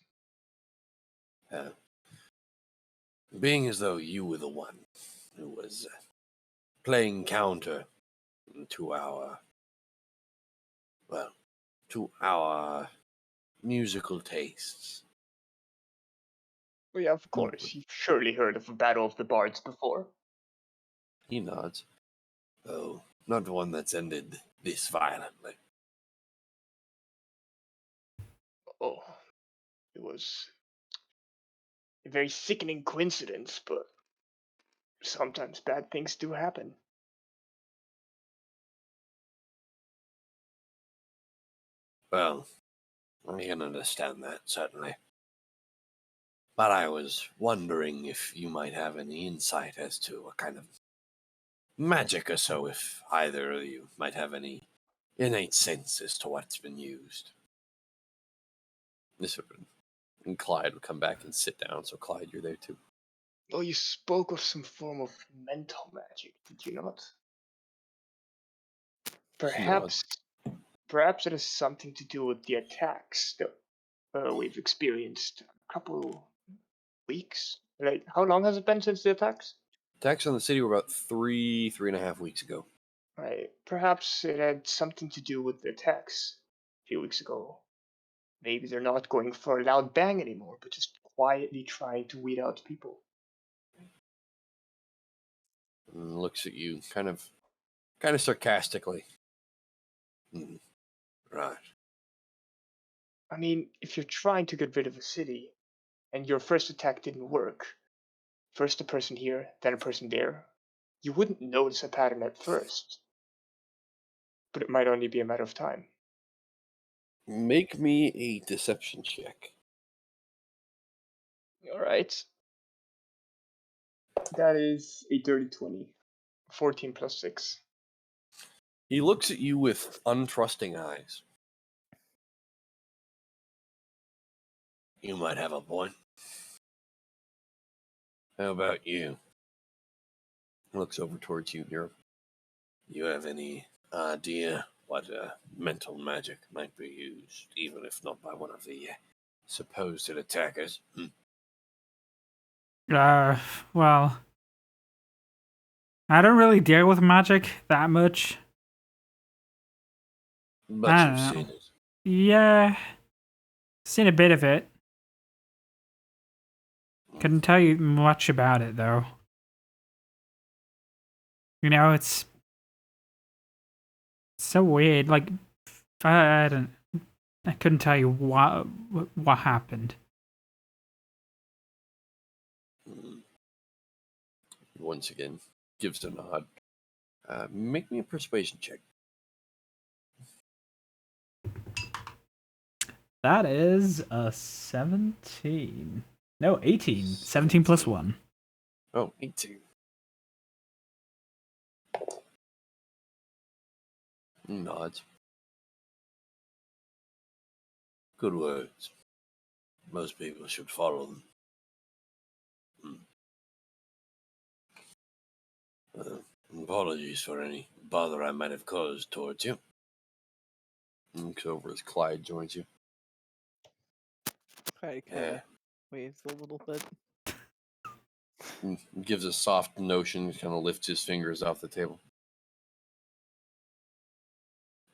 Being as though you were the one who was playing counter to our musical tastes. Oh yeah, of course. You've surely heard of the Battle of the Bards before. He nods. Though not one that's ended this violently. Oh, it was a very sickening coincidence, but sometimes bad things do happen. Well, I can understand that, certainly. But I was wondering if you might have any insight as to a kind of magic or so, if either of you might have any innate sense as to what's been used. And Clyde would come back and sit down, so Clyde, you're there too. Oh, you spoke of some form of mental magic, did you not? Perhaps it has something to do with the attacks that we've experienced a couple weeks. Like, how long has it been since the attacks? Attacks on the city were about 3.5 weeks ago. Right. Perhaps it had something to do with the attacks a few weeks ago. Maybe they're not going for a loud bang anymore, but just quietly trying to weed out people. And looks at you kind of sarcastically. Right. I mean, if you're trying to get rid of a city, and your first attack didn't work, first a person here, then a person there, you wouldn't notice a pattern at first. But it might only be a matter of time. Make me a deception check. Alright. That is a dirty 20. 14 plus 6. He looks at you with untrusting eyes. You might have a point. How about you? He looks over towards you, Nero. You have any idea what mental magic might be used, even if not by one of the supposed attackers? Well, I don't really deal with magic that much. But I you've don't seen know. it. Yeah, seen a bit of it. Couldn't tell you much about it though. You know, it's so weird. Like, I don't. I couldn't tell you what happened. Once again, gives a nod. Make me a persuasion check. That is a 17. No, 18. 17 plus 1. Oh, 18. Nods. Good words. Most people should follow them. Apologies for any bother I might have caused towards you. Looks over as Clyde joins you. Clyde kind of waves a little bit. Gives a soft notion, kind of lifts his fingers off the table.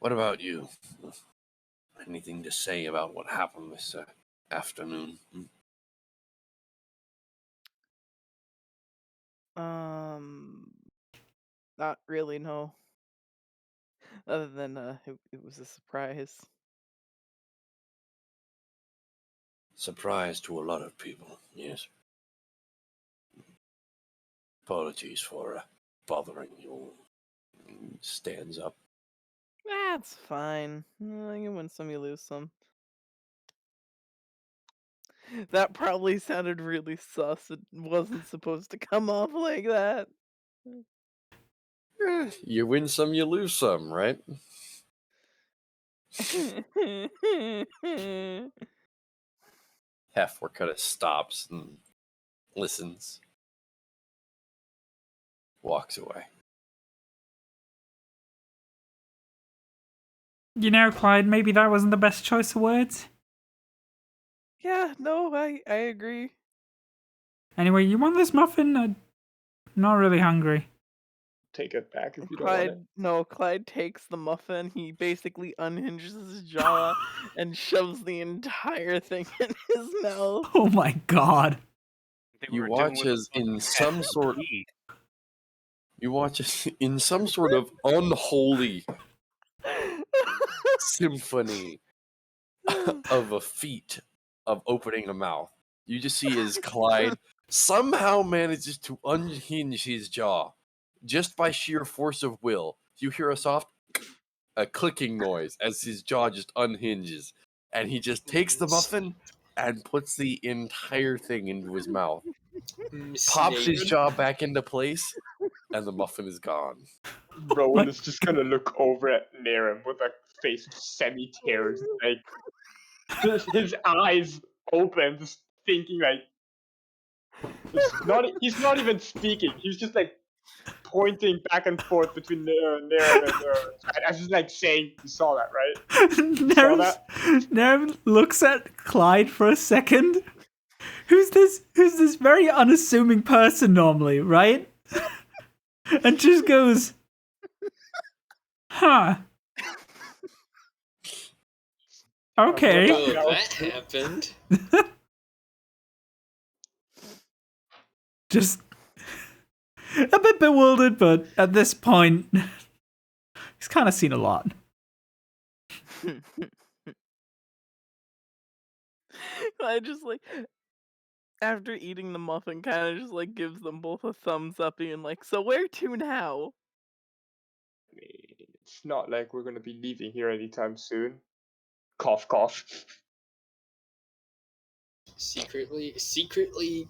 What about you? Anything to say about what happened this afternoon? Not really, no. Other than it was a surprise. Surprise to a lot of people, yes. Apologies for bothering you. He stands up. That's fine. You win some, you lose some. That probably sounded really sus. It wasn't supposed to come off like that. You win some, you lose some, right? Hefwer kind of stops and listens. Walks away. You know, Clyde, maybe that wasn't the best choice of words. Yeah, no, I agree. Anyway, you want this muffin? I'm not really hungry. Take it back if you don't want it. Clyde takes the muffin, he basically unhinges his jaw and shoves the entire thing in his mouth. Oh my god. I think we You were doing watch with the as in some sort tea. you watch as in some sort of unholy symphony of a feat of opening a mouth. You just see as Clyde somehow manages to unhinge his jaw just by sheer force of will. You hear a clicking noise as his jaw just unhinges, and he just takes the muffin and puts the entire thing into his mouth, pops his Snake. jaw back into place, and the muffin is gone. Rowan is just gonna look over at Niram with a face of semi-tears, like his eyes open, just thinking like he's not even speaking. He's just like pointing back and forth between Niram and I was just like saying, "You saw that, right?" Nerv looks at Clyde for a second. Who's this very unassuming person normally, right? And just goes, huh. Okay. Oh, that happened. Just a bit bewildered, but at this point, he's kind of seen a lot. I just like, after eating the muffin, kind of just like gives them both a thumbs up, being like, "So where to now?" I mean, it's not like we're gonna be leaving here anytime soon. Cough, cough. Secretly,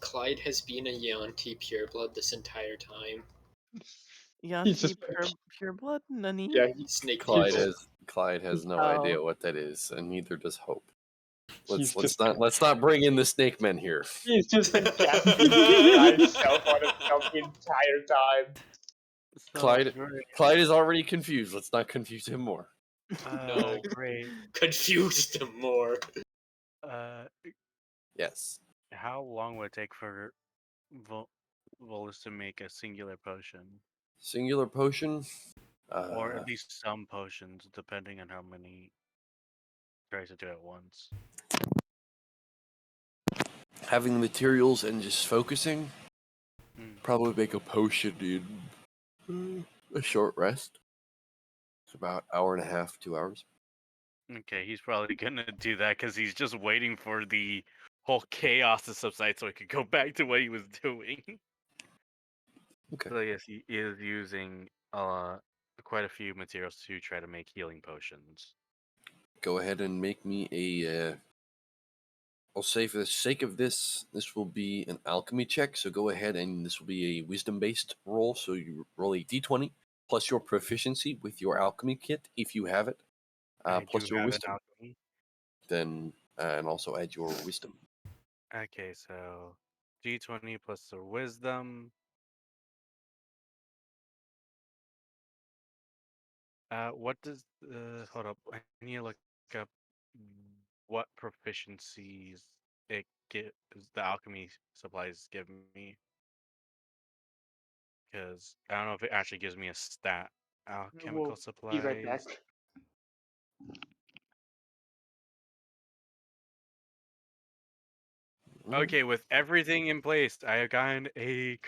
Clyde has been a Yanti pureblood this entire time. He's just pure blood, nani? yeah. Snake Clyde people. has no Oh. idea what that is, and neither does Hope. Let's Not bring in the snake men here. He's just been casting himself on himself the entire time. Clyde is already confused. Let's not confuse him more. No. Great. Confused them more. Yes. How long would it take for Volus to make a singular potion? Singular potion. Or at least some potions, depending on how many tries to do at once. Having the materials and just focusing, probably make a potion in a short rest. It's about hour and a half, 2 hours. Okay, he's probably gonna do that because he's just waiting for the whole chaos to subside so he could go back to what he was doing. Okay. So yes, he is using quite a few materials to try to make healing potions. Go ahead and make me a. I'll say for the sake of this will be an alchemy check. So go ahead and this will be a wisdom-based roll. So you roll a d20 plus your proficiency with your alchemy kit if you have it, plus your wisdom. Alchemy. Then and also add your wisdom. Okay, so d20 plus the wisdom. What does hold up? I need to look up what proficiencies it gives the alchemy supplies give me, because I don't know if it actually gives me a stat. Alchemical We'll supplies. be right back. Okay, with everything in place, I have gotten a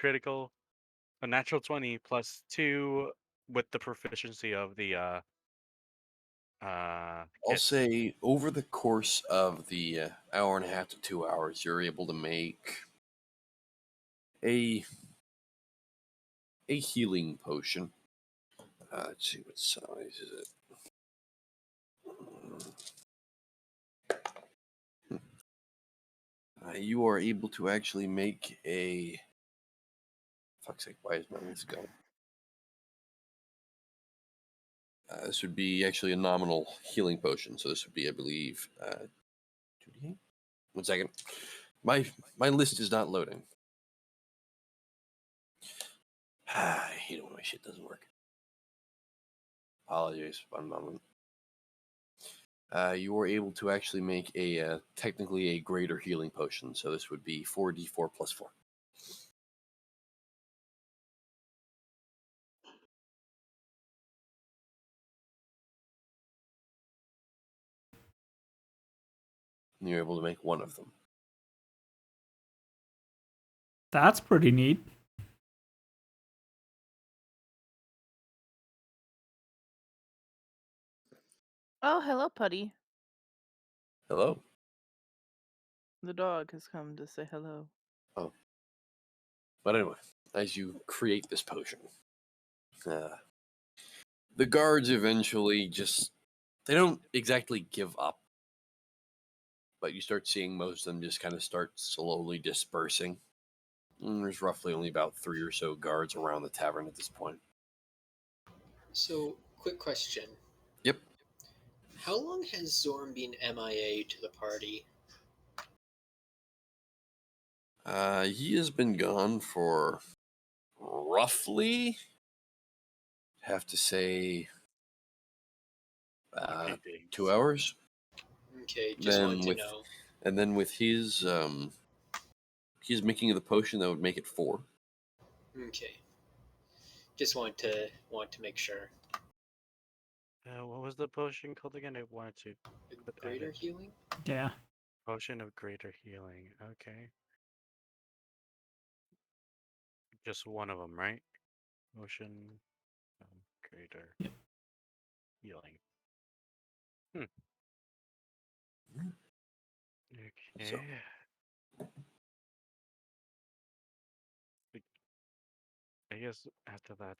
natural 20 plus 2 with the proficiency of the I'll kit. say over the course of the hour and a half to 2 hours, you're able to make a a healing potion. Let's see, what size is it? You are able to actually make a... Fuck's sake, why is my list going? This would be actually a nominal healing potion, so this would be, I believe, 2d8? 1 second. My list is not loading. I hate it when my shit doesn't work. Apologies. 1 moment. You were able to actually make a technically a greater healing potion, so this would be 4d4 plus 4. And you're able to make one of them. That's pretty neat. Oh, hello, Putty. Hello. The dog has come to say hello. Oh. But anyway, as you create this potion, the guards eventually just... They don't exactly give up, but you start seeing most of them just kind of start slowly dispersing. And there's roughly only about 3 or so guards around the tavern at this point. So, quick question. Yep. How long has Zorn been MIA to the party? He has been gone for roughly, have to say, Okay, days. 2 hours. Okay, just wanted to with, know. And then with his making of the potion, that would make it 4. Okay. Just want to make sure. What was the potion called again? I wanted to put that Greater in. healing? Yeah. Potion of greater healing. Okay. Just one of them, right? Potion of greater Yep. healing. Okay. So, I guess after that,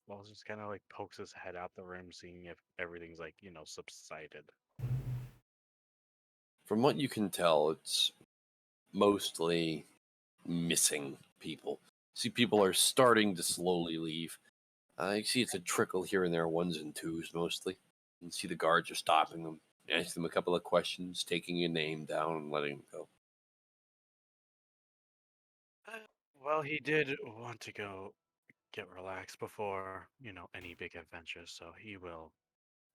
Wells just kind of like pokes his head out the room, seeing if everything's like, subsided. from what you can tell, it's mostly missing people. See, people are starting to slowly leave. You see it's a trickle here and there, 1s and 2s mostly. You can see the guards are stopping them, asking them a couple of questions, taking your name down and letting them go. Well, he did want to go get relaxed before, any big adventure, so he will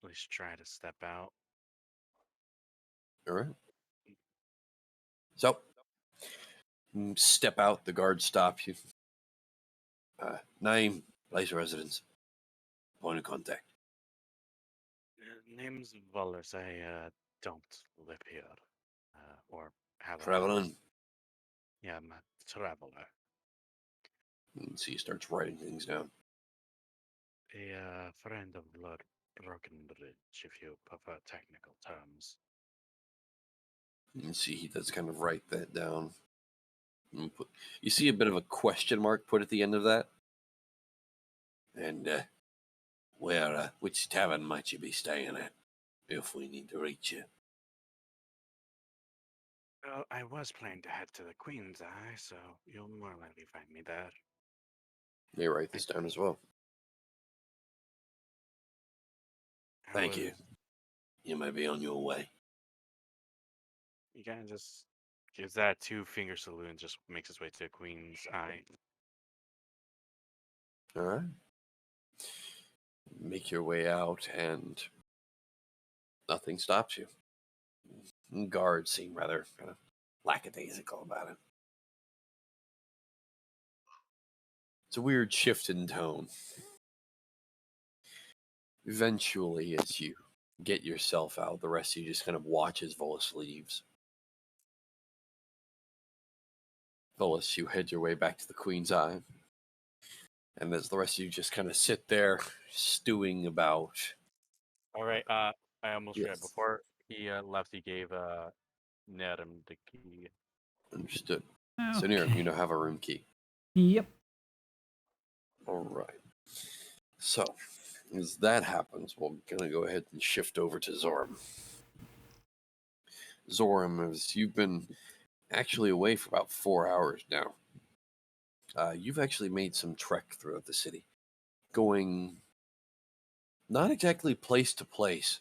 at least try to step out. All right. So, step out, the guards stop you. Name, place of residence, point of contact. Name's Vullers. I don't live here, or have a house. Traveling. Yeah, I'm a traveler. And see, he starts writing things down. A friend of Lord Brokenbridge, if you prefer technical terms. And see, he does kind of write that down. And you see a bit of a question mark put at the end of that. And which tavern might you be staying at if we need to reach you? Well, I was planning to head to the Queen's Eye, so you'll more likely find me there. They write this down as well. Thank you. You may be on your way. He kind of just gives that 2-finger salute and just makes his way to the Queen's Eye. All right. Make your way out, and nothing stops you. Guards seem rather kind of lackadaisical about it. It's a weird shift in tone. Eventually, as you get yourself out, the rest of you just kind of watch as Volus leaves. Volus, you head your way back to the Queen's Eye. And as the rest of you just kind of sit there, stewing about. All right, I almost forgot. Yes. Before he left, he gave Nerem the key. Understood. Okay. So, Niram, you now have a room key. Yep. All right. So, as that happens, we're going to go ahead and shift over to Zoram. Zoram, as you've been actually away for about 4 hours now, you've actually made some trek throughout the city, going not exactly place to place,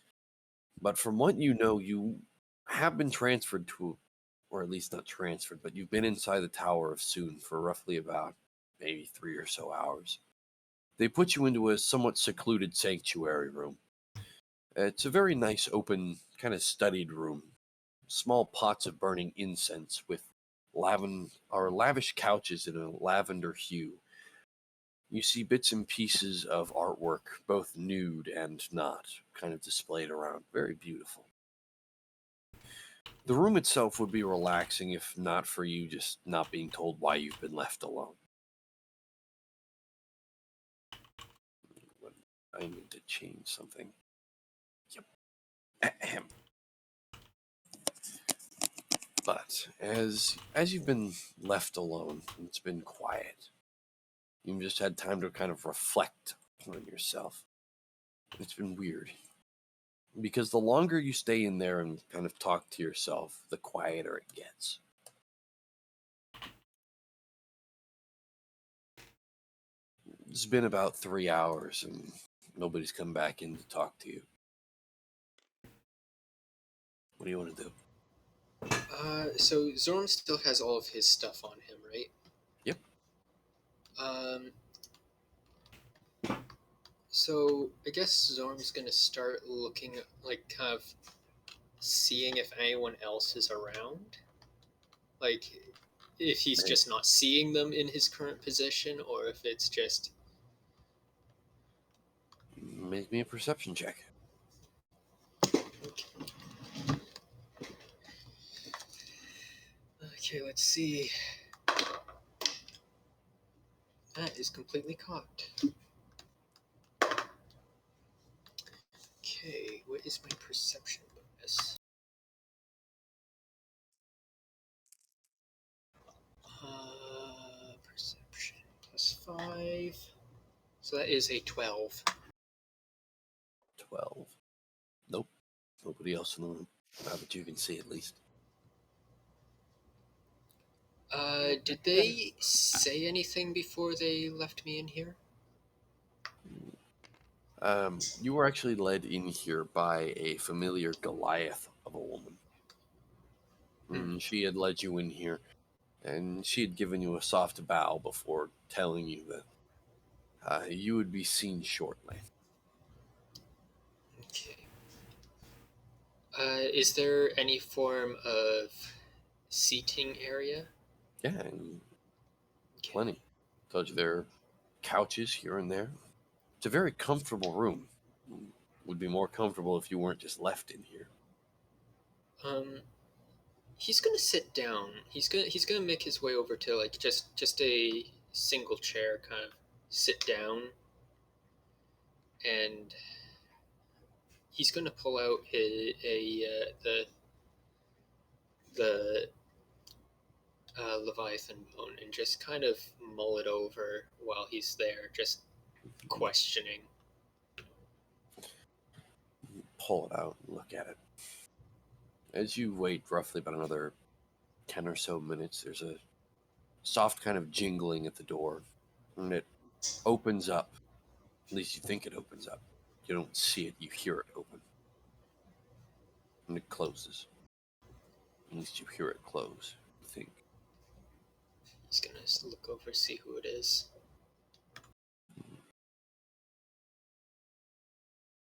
but from what you know, you have been transferred to, or at least not transferred, but you've been inside the Tower of Soon for roughly about maybe 3 or so hours. They put you into a somewhat secluded sanctuary room. It's a very nice, open, kind of studied room. Small pots of burning incense with lavish couches in a lavender hue. You see bits and pieces of artwork, both nude and not, kind of displayed around. Very beautiful. The room itself would be relaxing if not for you just not being told why you've been left alone. I need to change something. Yep. Ahem. But as you've been left alone, it's been quiet. You've just had time to kind of reflect on yourself. It's been weird. Because the longer you stay in there and kind of talk to yourself, the quieter it gets. It's been about 3 hours and nobody's come back in to talk to you. What do you want to do? So Zorn still has all of his stuff on him, right? Yep. So I guess Zorn's gonna start looking, like, kind of seeing if anyone else is around. Like, if he's just not seeing them in his current position, or if it's just... Make me a perception check. Okay, let's see. That is completely cocked. Okay, what is my perception bonus? Perception +5. So that is a 12. 12. Nope. Nobody else in the room. Not that you can see, at least. Did they say anything before they left me in here? You were actually led in here by a familiar Goliath of a woman. She had led you in here, and she had given you a soft bow before telling you that you would be seen shortly. Okay. Is there any form of seating area? Yeah, and plenty. Told you there are couches here and there. It's a very comfortable room. Would be more comfortable if you weren't just left in here. He's gonna sit down. He's gonna make his way over to, like, just a single chair, kind of sit down, and he's gonna pull out the Leviathan bone and just kind of mull it over while he's there, just questioning. Pull it out and look at it. As you wait roughly about another 10 or so minutes, there's a soft kind of jingling at the door, and it opens up. At least you think it opens up. You don't see it, you hear it open. And it closes. At least you hear it close, you think. He's gonna look over, see who it is.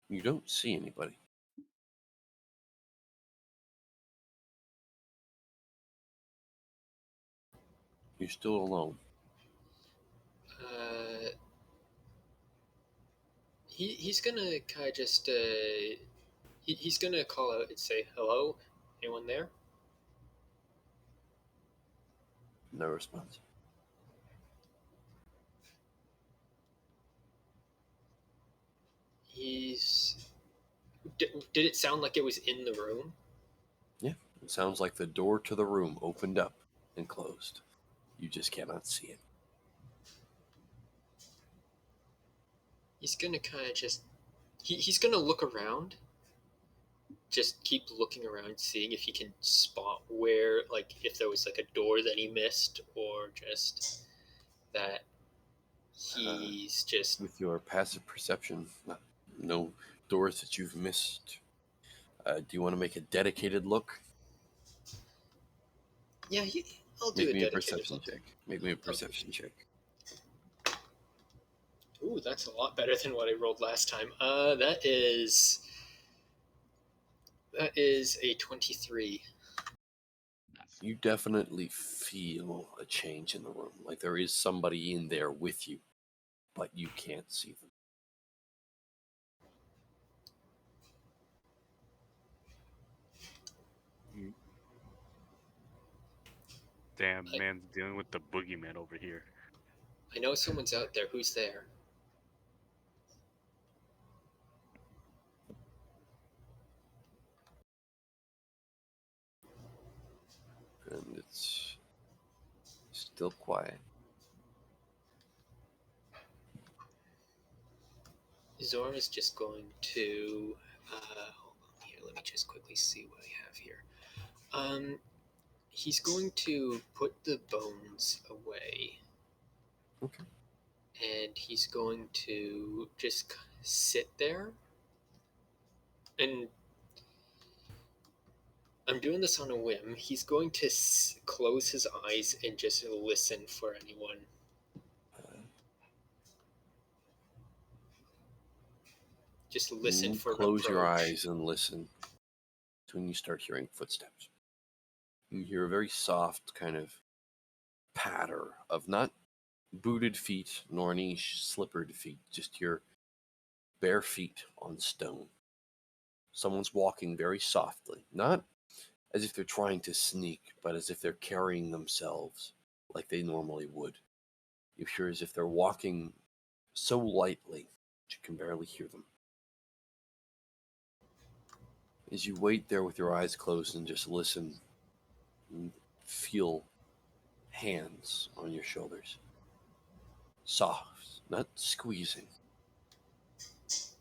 You don't see anybody. You're still alone. He's gonna kind of just he's gonna call out and say, "Hello, anyone there?" No response. Did it sound like it was in the room? Yeah, it sounds like the door to the room opened up and closed. You just cannot see it. He's gonna kind of just he's gonna look around, just keep looking around, seeing if he can spot where, like, if there was like a door that he missed, or just that he's just With your passive perception, no doors that you've missed. Do you want to make a dedicated look? yeah. I'll do Make a me a dedicated perception look. check. Make me a perception check. Ooh, that's a lot better than what I rolled last time. That is a 23. You definitely feel a change in the room. Like there is somebody in there with you, but you can't see them. Damn, man's dealing with the boogeyman over here. I know someone's out there. Who's there? And it's still quiet. Zora's just going to hold on here. Let me just quickly see what I have here. He's going to put the bones away. Okay. And he's going to just sit there. And I'm doing this on a whim. He's going to close his eyes and just listen for anyone. Just listen for close your approach. eyes and listen. It's when you start hearing footsteps. You hear a very soft kind of patter of not booted feet nor any slippered feet, just your bare feet on stone. Someone's walking very softly, not as if they're trying to sneak, but as if they're carrying themselves like they normally would. You hear as if they're walking so lightly that you can barely hear them. As you wait there with your eyes closed and just listen and feel hands on your shoulders. Soft, not squeezing.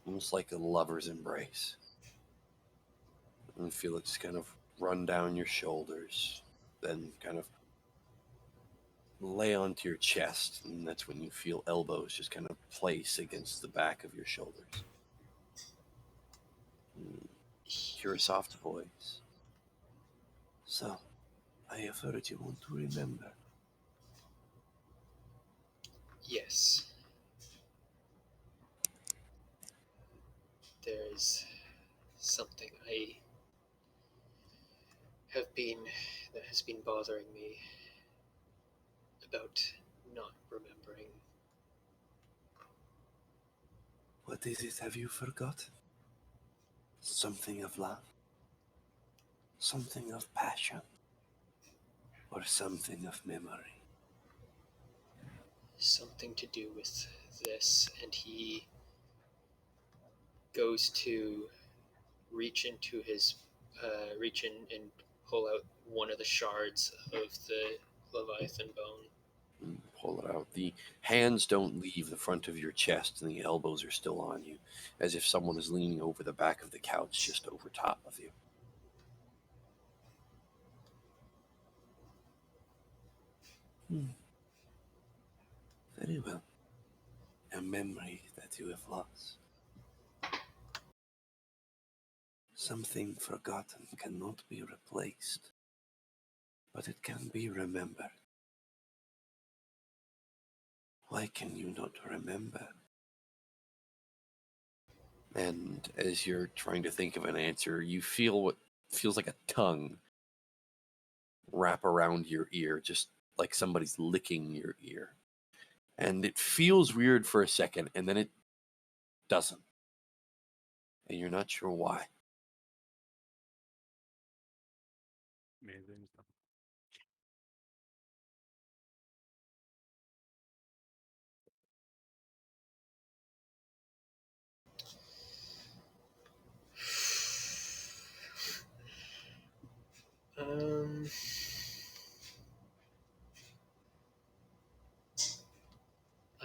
Almost like a lover's embrace. And feel it just kind of run down your shoulders, then kind of lay onto your chest, and that's when you feel elbows just kind of place against the back of your shoulders. Hear a soft voice. So, I have heard you want to remember. Yes. There's something that has been bothering me about not remembering. What is it have you forgotten? Something of love? Something of passion? Or something of memory? Something to do with this, and he goes to reach in and pull out one of the shards of the Leviathan bone. Pull it out. The hands don't leave the front of your chest, and the elbows are still on you, as if someone is leaning over the back of the couch just over top of you. Very well. A memory that you have lost. Something forgotten cannot be replaced, but it can be remembered. Why can you not remember? And as you're trying to think of an answer, you feel what feels like a tongue wrap around your ear, just like somebody's licking your ear. And it feels weird for a second, and then it doesn't. And you're not sure why. Amazing stuff.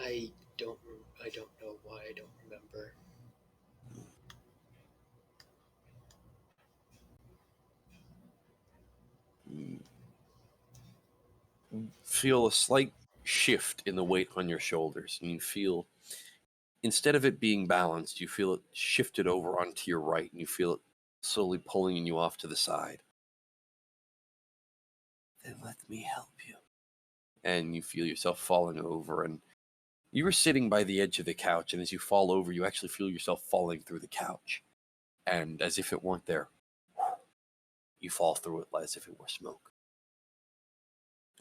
I don't know why I don't feel a slight shift in the weight on your shoulders, and you feel, instead of it being balanced, you feel it shifted over onto your right, and you feel it slowly pulling you off to the side. Then let me help you. And you feel yourself falling over, and you were sitting by the edge of the couch, and as you fall over, you actually feel yourself falling through the couch. And as if it weren't there, you fall through it as if it were smoke.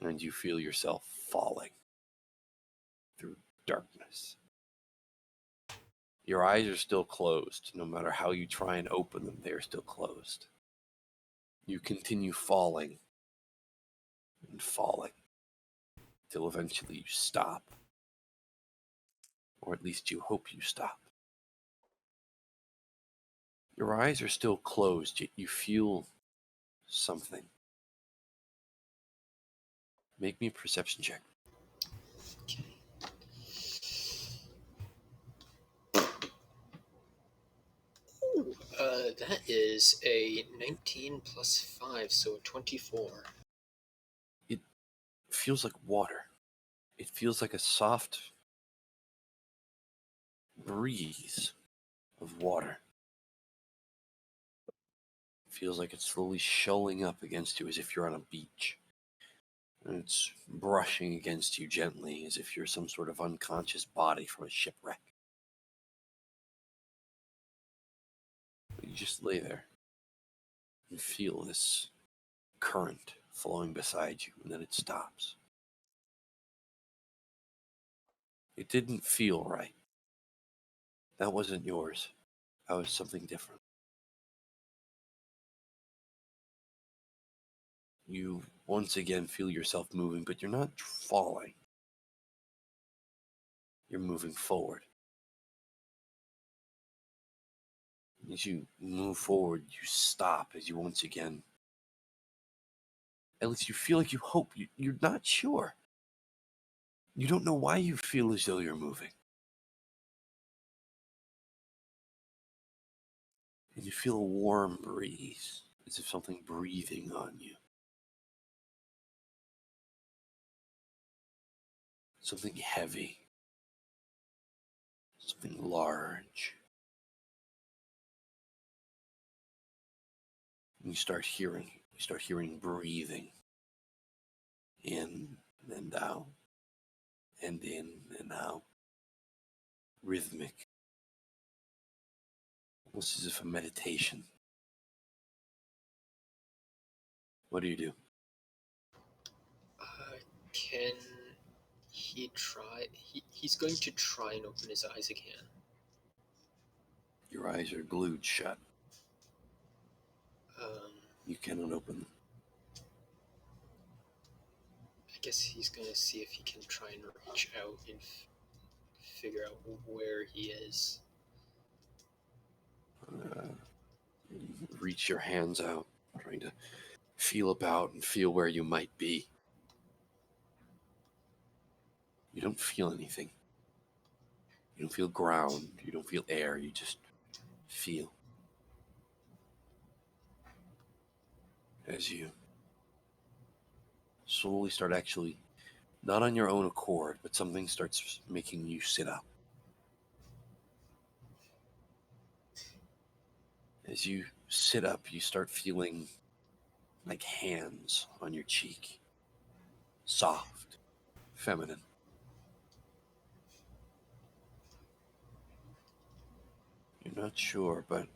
And you feel yourself falling through darkness. Your eyes are still closed. No matter how you try and open them, they are still closed. You continue falling and falling till eventually you stop. Or at least you hope you stop. Your eyes are still closed, yet you feel something. Make me a perception check. Okay. Ooh, that is a 19 plus 5, so a 24. It feels like water. It feels like a soft breeze of water. It feels like it's slowly shoaling up against you as if you're on a beach. And it's brushing against you gently as if you're some sort of unconscious body from a shipwreck. But you just lay there and feel this current flowing beside you, and then it stops. It didn't feel right. That wasn't yours. That was something different. You once again feel yourself moving, but you're not falling. You're moving forward. As you move forward, you stop as you once again, at least you feel like you hope, you're not sure. You don't know why you feel as though you're moving. And you feel a warm breeze, as if something breathing on you. Something heavy. Something large. And you start hearing breathing. In and out. And in and out. Rhythmic. Almost as if a meditation. What do you do? Can he try? He's going to try and open his eyes again. Your eyes are glued shut. You cannot open them. I guess he's going to see if he can try and reach out and figure out where he is. Reach your hands out, trying to feel about and feel where you might be. You don't feel anything. You don't feel ground. You don't feel air. You just feel. As you slowly start actually, not on your own accord, but something starts making you sit up. As you sit up, you start feeling like hands on your cheek. Soft, feminine. You're not sure, but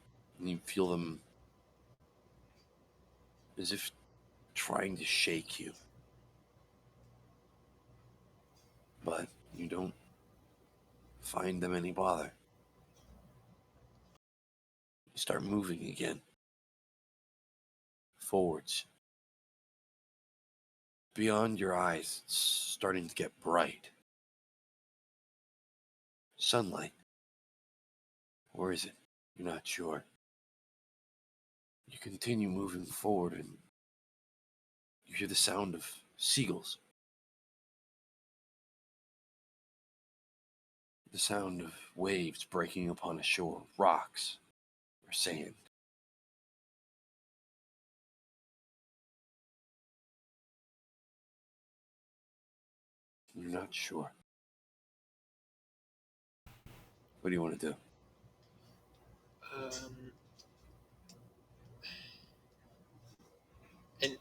you feel them as if trying to shake you. But you don't find them any bother. You start moving again. Forwards. Beyond your eyes, it's starting to get bright. Sunlight. Or is it? You're not sure. You continue moving forward and you hear the sound of seagulls. The sound of waves breaking upon a shore, rocks or sand. You're not sure. What do you want to do? And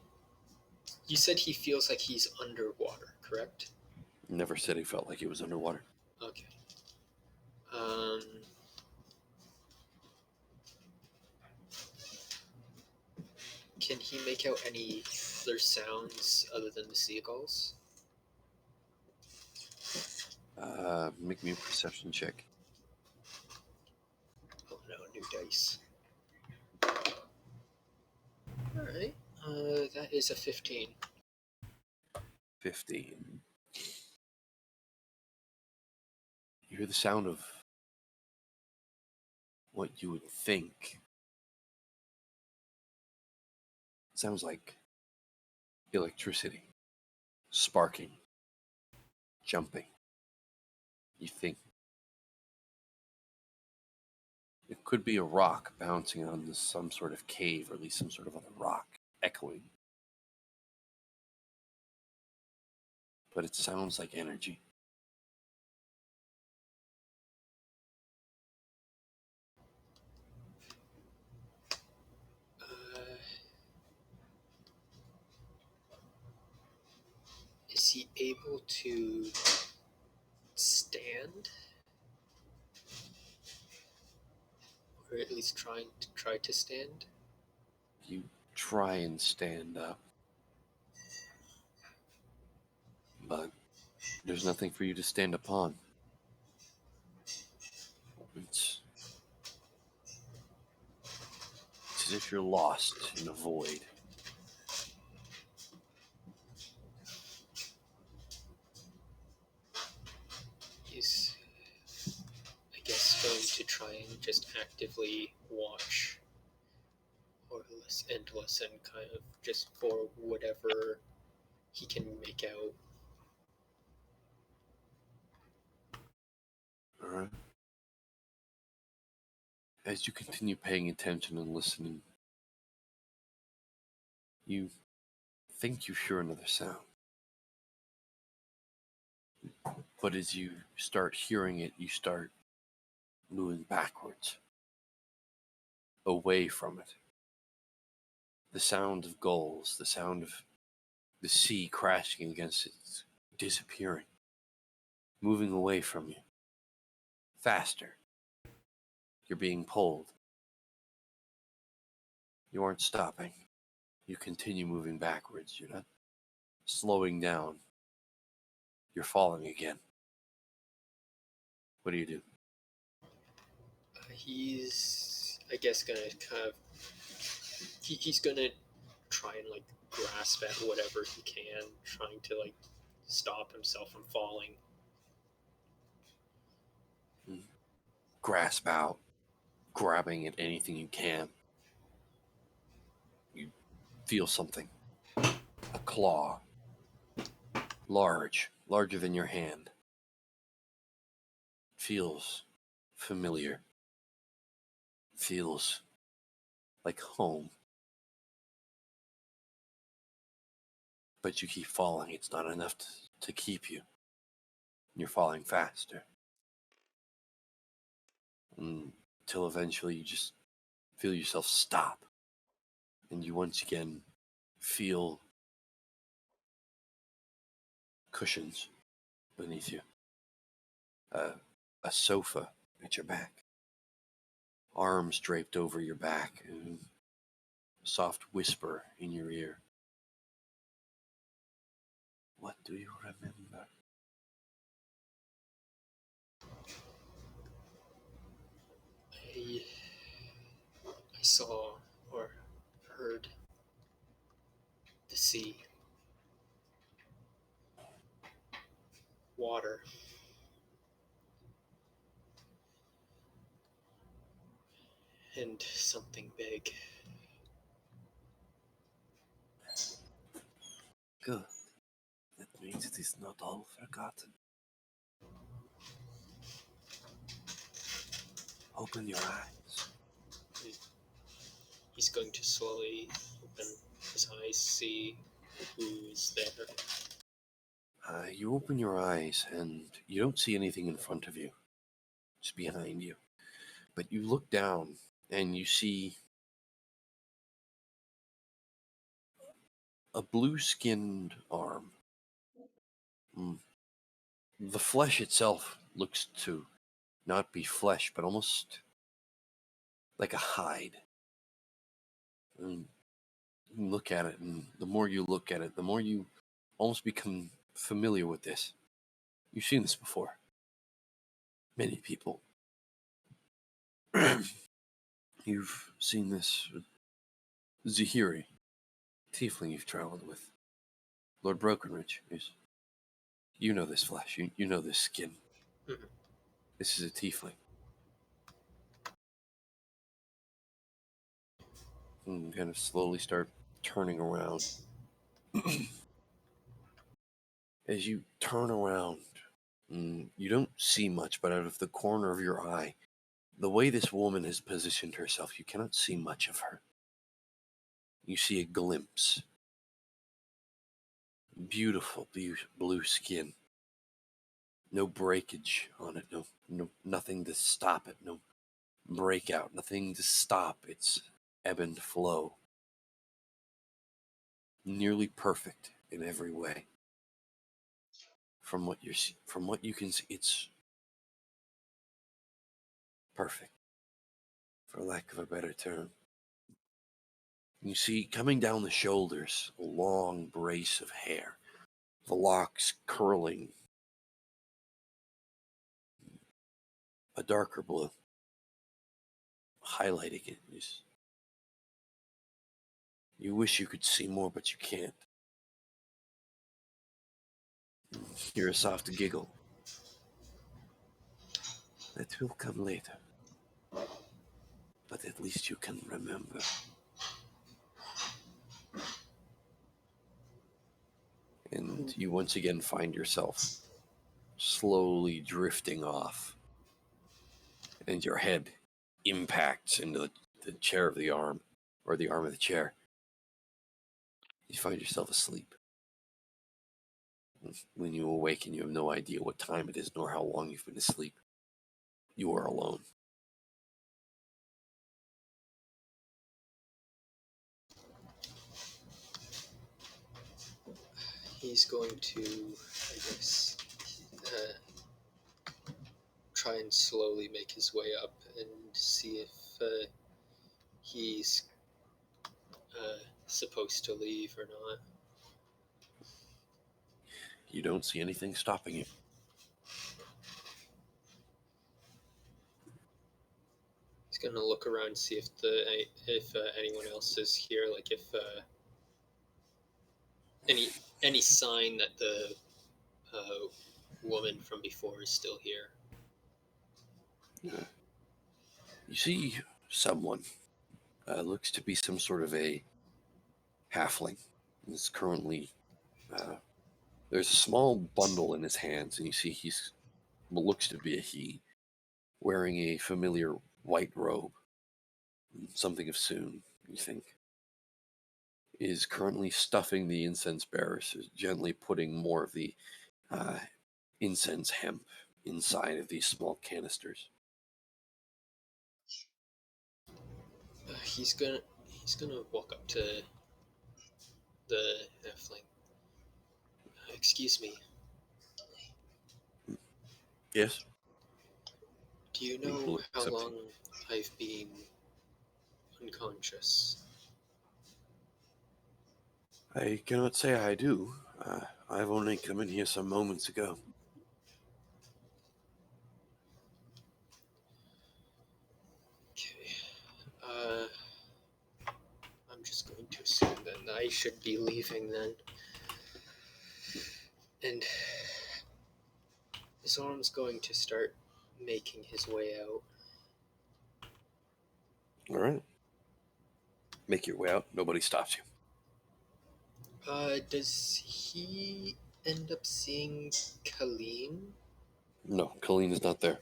you said he feels like he's underwater, correct? Never said he felt like he was underwater. Okay. Can he make out any other sounds other than the seagulls? Make me a perception check. Oh no, new dice. Alright. That is a 15. 15. You hear the sound of what you would think. It sounds like electricity, sparking, jumping. You think it could be a rock bouncing on some sort of cave, or at least some sort of other rock, echoing. But it sounds like energy. Is he able to stand? Or at least try to stand? You try and stand up, but there's nothing for you to stand upon. It's as if you're lost in a void. He's, I guess, going to try and just actively watch or listen, kind of, just for whatever he can make out. Alright. As you continue paying attention and listening, you think you hear another sound. But as you start hearing it, you start moving backwards, away from it. The sound of gulls, the sound of the sea crashing against it, disappearing, moving away from you. Faster. You're being pulled. You aren't stopping. You continue moving backwards. You're not slowing down. You're falling again. What do you do? He's, I guess, gonna kind of. He's gonna try and like grasp at whatever he can, trying to like stop himself from falling. Grasp out, grabbing at anything you can. You feel something. A claw. Larger than your hand. Feels familiar. Feels like home. But you keep falling. It's not enough to keep you. You're falling faster. Until eventually you just feel yourself stop. And you once again feel cushions beneath you. A sofa at your back. Arms draped over your back. And a soft whisper in your ear. What do you remember? I saw or heard the sea, water, and something big. Good. That means it is not all forgotten. Open your eyes. He's going to slowly open his eyes, see who is there. You open your eyes and you don't see anything in front of you. It's behind you. But you look down and you see a blue-skinned arm. The flesh itself looks to not be flesh, but almost like a hide. And you look at it, and the more you look at it, the more you almost become familiar with this. You've seen this before. Many people. You've seen this with Zahiri, tiefling you've traveled with. Lord Brokenridge. You know this flesh. You know this skin. Mhm. This is a tiefling. And kind of slowly start turning around. As you turn around, you don't see much, but out of the corner of your eye, the way this woman has positioned herself, you cannot see much of her. You see a glimpse. Beautiful blue skin. No breakage on it. No, nothing to stop it. No breakout. Nothing to stop its ebb and flow. Nearly perfect in every way. From what you can see, it's perfect, for lack of a better term. You see, coming down the shoulders, a long brace of hair, the locks curling, a darker blue, highlighting it. You wish you could see more, but you can't. Hear a soft giggle. That will come later. But at least you can remember. And you once again find yourself slowly drifting off. And your head impacts into the chair of the arm, or the arm of the chair. You find yourself asleep. When you awaken, you have no idea what time it is, nor how long you've been asleep. You are alone. He's going to, I guess, try and slowly make his way up and see if he's supposed to leave or not. You don't see anything stopping you. He's gonna look around, see if anyone else is here, like if any sign that the woman from before is still here. You see someone. Looks to be some sort of a halfling. He's currently... there's a small bundle in his hands, and you see he's what looks to be a he, wearing a familiar white robe. Something of soon, you think. Is currently stuffing the incense bearers, gently putting more of the incense hemp inside of these small canisters. He's gonna walk up to the halfling. Excuse me. Yes? Do you know how long I've been unconscious? I cannot say I do. I've only come in here some moments ago. Okay. I'm just going to assume that I should be leaving then. And Zorn's going to start making his way out. All right. Make your way out. Nobody stops you. Does he end up seeing Colleen? No, Colleen is not there.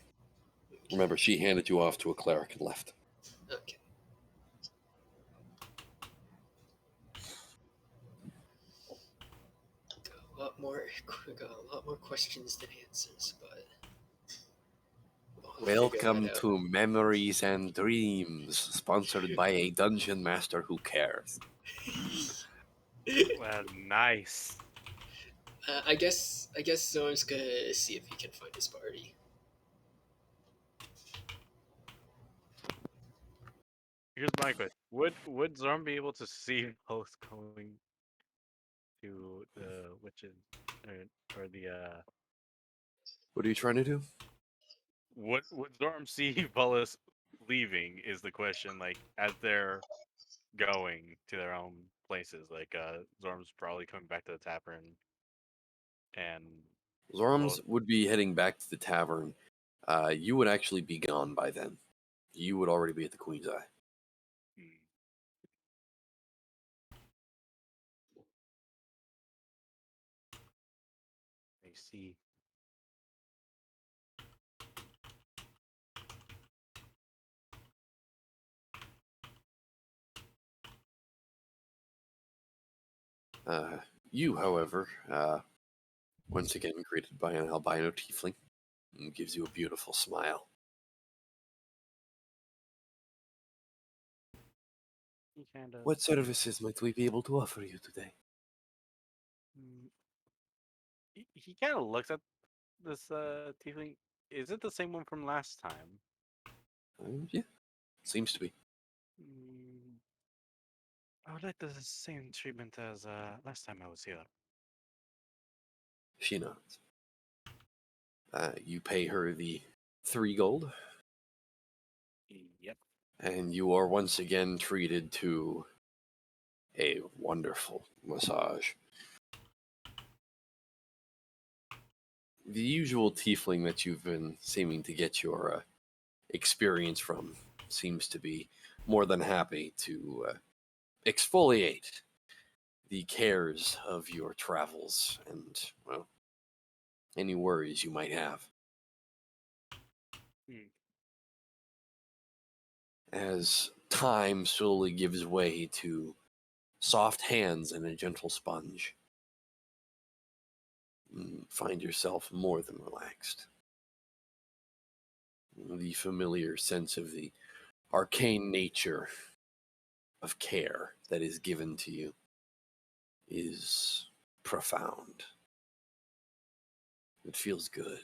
Remember, she handed you off to a cleric and left. Okay. lot more questions than answers, but we'll figure Welcome that out. to Memories and Dreams, sponsored by a dungeon master who cares. Well, nice. I guess Zorn's gonna see if he can find his party. Here's my question: Would Zorn be able to see both going to the witches or the What are you trying to do? would Zorm see Volus leaving? Is the question. Like as they're going to their own places, like Zorm's probably coming back to the tavern, and Zorms well, would be heading back to the tavern. You would actually be gone by then. You would already be at the Queen's Eye. hmm, I see. You, however, once again greeted by an albino tiefling, and gives you a beautiful smile. He kind of. What services might we be able to offer you today? He kind of looks at this tiefling. Is it the same one from last time? Yeah, seems to be. Mm, I would like the same treatment as last time I was here. She nods. You pay her the 3 gold, Yep. and you are once again treated to a wonderful massage. The usual tiefling that you've been seeming to get your experience from seems to be more than happy to exfoliate the cares of your travels and, well, any worries you might have. Hmm. As time slowly gives way to soft hands and a gentle sponge, find yourself more than relaxed. The familiar sense of the arcane nature of care that is given to you is profound. It feels good.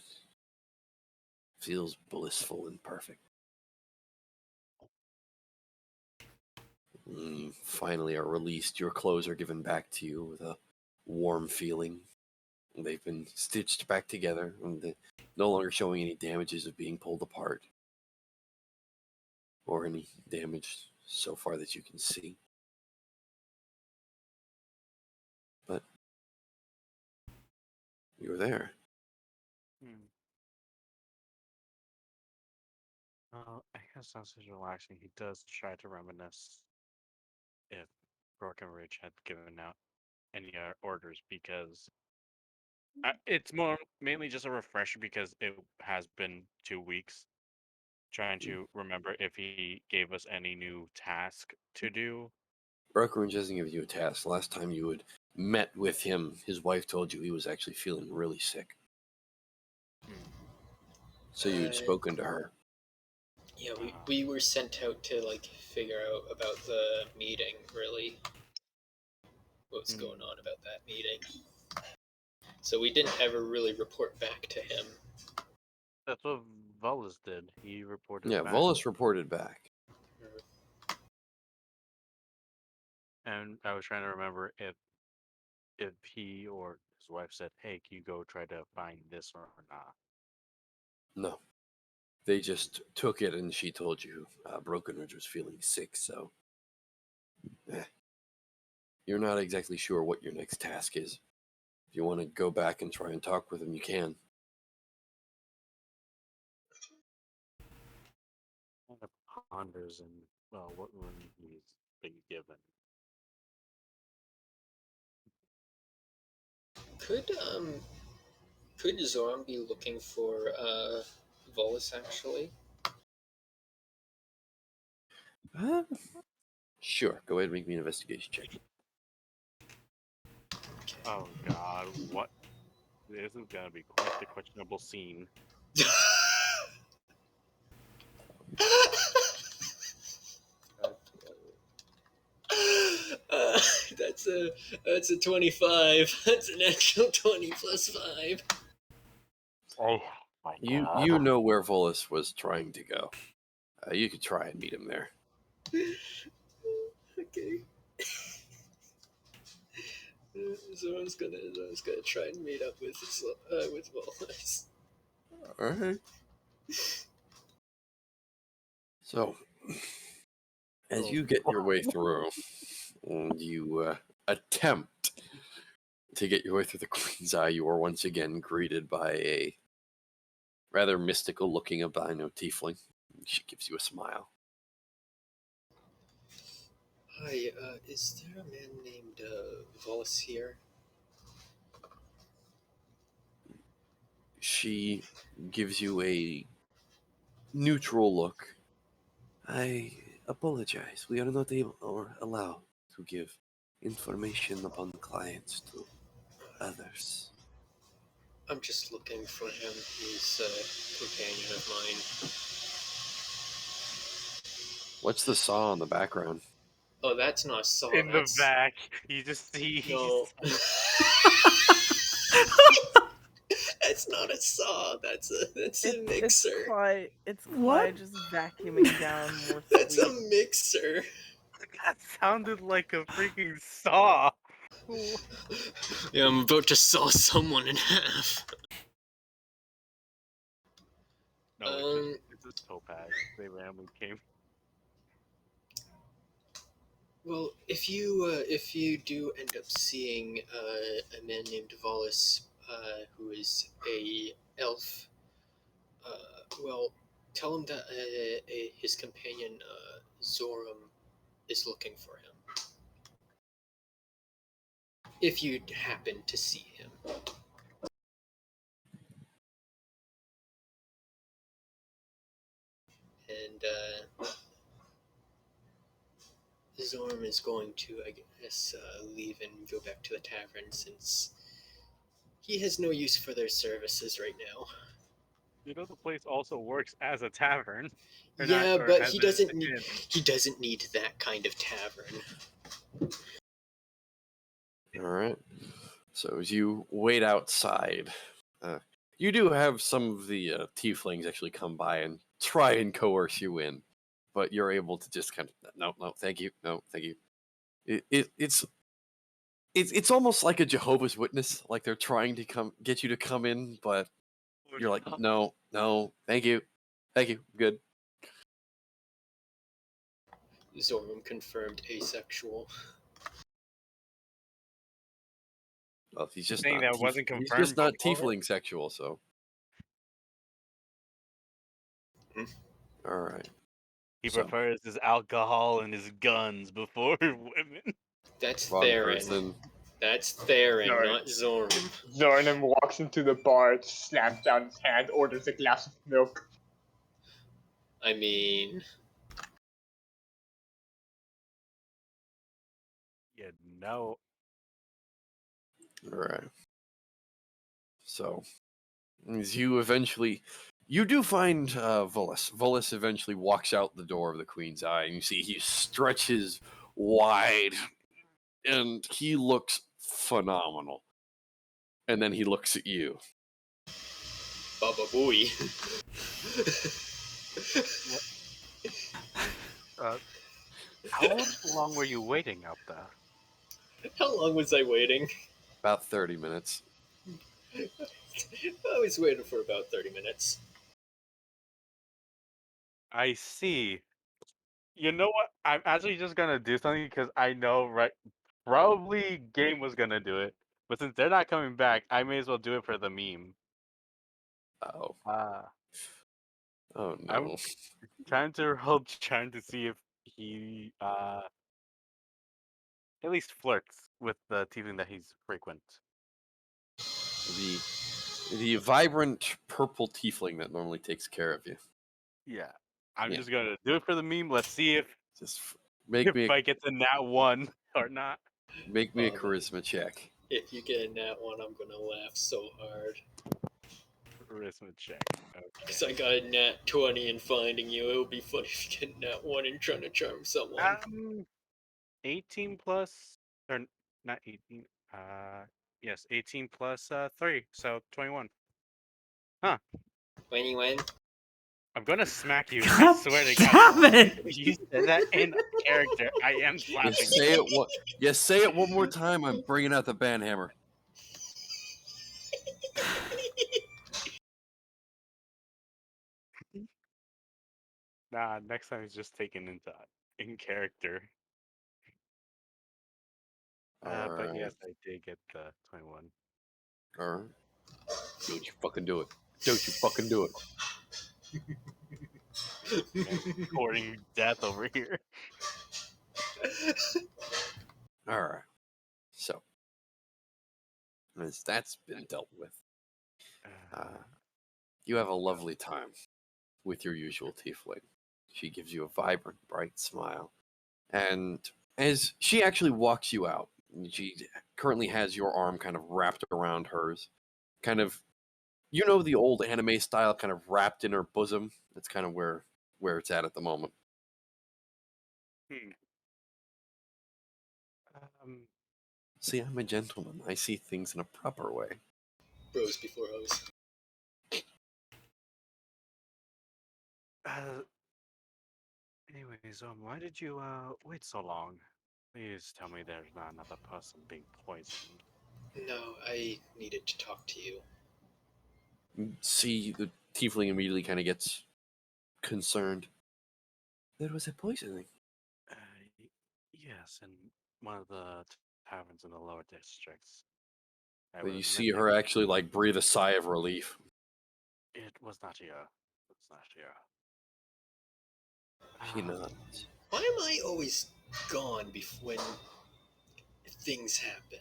Feels blissful and perfect. You finally are released. Your clothes are given back to you with a warm feeling. They've been stitched back together, and they're no longer showing any damages of being pulled apart, or any damage so far that you can see. But you're there. Hmm. I guess since he's relaxing, he does try to reminisce if Broken Ridge had given out any orders because it's more mainly just a refresher because it has been 2 weeks. Trying to remember if he gave us any new task to do. Brokerage doesn't give you a task. Last time you had met with him, his wife told you he was actually feeling really sick. So you had spoken to her. Yeah, we were sent out to like figure out about the meeting, really. What's going on about that meeting. So we didn't ever really report back to him. That's what Volus did. He reported Yeah, back. Volus reported back. And I was trying to remember if he or his wife said, "Hey, can you go try to find this or not?" No. They just took it and she told you Broken Ridge was feeling sick, so you're not exactly sure what your next task is. If you want to go back and try and talk with him, you can. Kind of ponders and what room he's been given. Could Zoran be looking for Volus actually? Sure, go ahead and make me an investigation check. Oh God, what This is gonna be quite the questionable scene. That's a 25. That's an actual 20 plus 5. Oh my god. You know where Volus was trying to go. You could try and meet him there. Okay. So I was gonna try and meet up with Wallace. All right. So, as you get your way through, and you attempt to get your way through the Queen's Eye, you are once again greeted by a rather mystical-looking albino tiefling. She gives you a smile. Hi, is there a man named Wallace here? She gives you a neutral look. I apologize. We are not able or allowed to give information upon clients to others. I'm just looking for him. He's a companion of mine. What's the saw in the background? Oh, that's not a saw. In that's... the back, you just see. No. That's not a saw. That's a mixer. It's What? Clyde just vacuuming down more That's a sweet. mixer. That sounded like a freaking saw. Yeah, I'm about to saw someone in half. No, it's a topaz. They randomly came. Well, if you do end up seeing a man named Wallace, who is a elf, well, tell him that his companion Zoram is looking for him. If you happen to see him. And Zoram is going to, I guess, leave and go back to the tavern since he has no use for their services right now. You know the place also works as a tavern. Or Yeah, not, or but as he a doesn't inn. need he doesn't need that kind of tavern. All right. So as you wait outside, you do have some of the tieflings actually come by and try and coerce you in, but you're able to just kind of no, thank you, no, thank you. It's almost like a Jehovah's Witness, like they're trying to get you to come in, but you're like no, thank you, good. Zoram confirmed asexual. Well, he's just Saying not. that wasn't He's confirmed just not before? tiefling sexual, so. Hmm. All right. He So, prefers his alcohol and his guns before women. That's wrong Theron. person. That's Theron, Sorry. not Zoram. Zornim walks into the bar, slams down his hand, orders a glass of milk. I mean, Yeah, no. All right. So, as you do find Volus. Volus eventually walks out the door of the Queen's Eye, and you see he stretches wide, and he looks phenomenal. And then he looks at you. Baba Booey. How long were you waiting out there? How long was I waiting? About 30 minutes. I was waiting for about 30 minutes. I see. You know what? I'm actually just gonna do something because I know probably Game was gonna do it, but since they're not coming back, I may as well do it for the meme. Oh. Ah, Oh I'm no. trying to see if he at least flirts with the TV that he's frequent. The vibrant purple tiefling that normally takes care of you. Yeah, I'm Yeah. just gonna do it for the meme. Let's see if Just make me I get the nat one or not. a charisma check. If you get a nat one, I'm gonna laugh so hard. Charisma check. Because I got a nat 20 in finding you. It would be funny if you get a nat 1 and trying to charm someone. 18 plus, or not 18. Yes, 18 plus 3, so 21. 21? I'm gonna smack you. I God swear to damn God. it! You said that in character. I am You slapping say you. it one. You say it one more time. I'm bringing out the band hammer. Nah, next time it's just taken in character. All But right. yes, I did get the 21. All right. Don't you fucking do it. Don't you fucking do it. Man, courting death over here. All right. So, as that's been dealt with, you have a lovely time with your usual tiefling. She gives you a vibrant, bright smile. And as she actually walks you out, she currently has your arm kind of wrapped around hers. Kind of, you know, the old anime style, kind of wrapped in her bosom. That's kind of where it's at the moment. Hmm. See, I'm a gentleman. I see things in a proper way. Bros before hoes. Anyways, why did you wait so long? Please tell me there's not another person being poisoned. No, I needed to talk to you. See, the tiefling immediately kind of gets concerned. There was a poisoning. Yes, in one of the taverns in the lower districts. I But you was see missing. her actually like breathe a sigh of relief. It was not here. It was not here. She nods. Why am I always gone when things happen?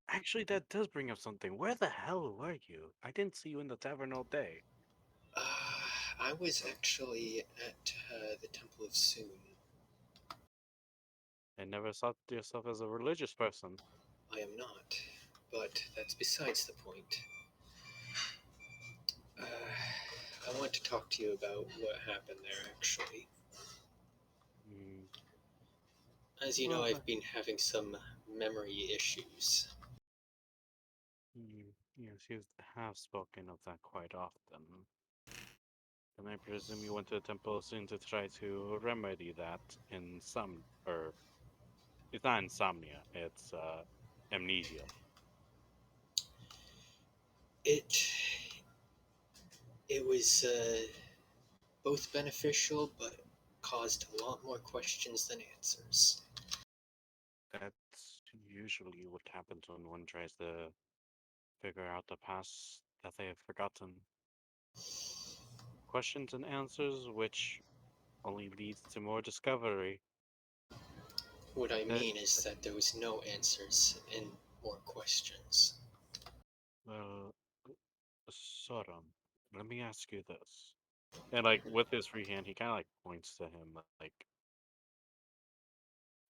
Actually, that does bring up something. Where the hell were you? I didn't see you in the tavern all day. I was actually at the Temple of Soon. I never thought yourself as a religious person. I am not, but that's besides the point. I want to talk to you about what happened there, actually. As you know, I've been having some memory issues. Yes, you have spoken of that quite often. And I presume you went to the temple soon to try to remedy that in some, or it's not insomnia, it's amnesia. It was both beneficial, but caused a lot more questions than answers. That's usually what happens when one tries to figure out the past that they have forgotten. Questions and answers, which only leads to more discovery. What I mean is that there was no answers and more questions. Well, Sodom, let me ask you this. And like with his free hand, he kind of like points to him, like,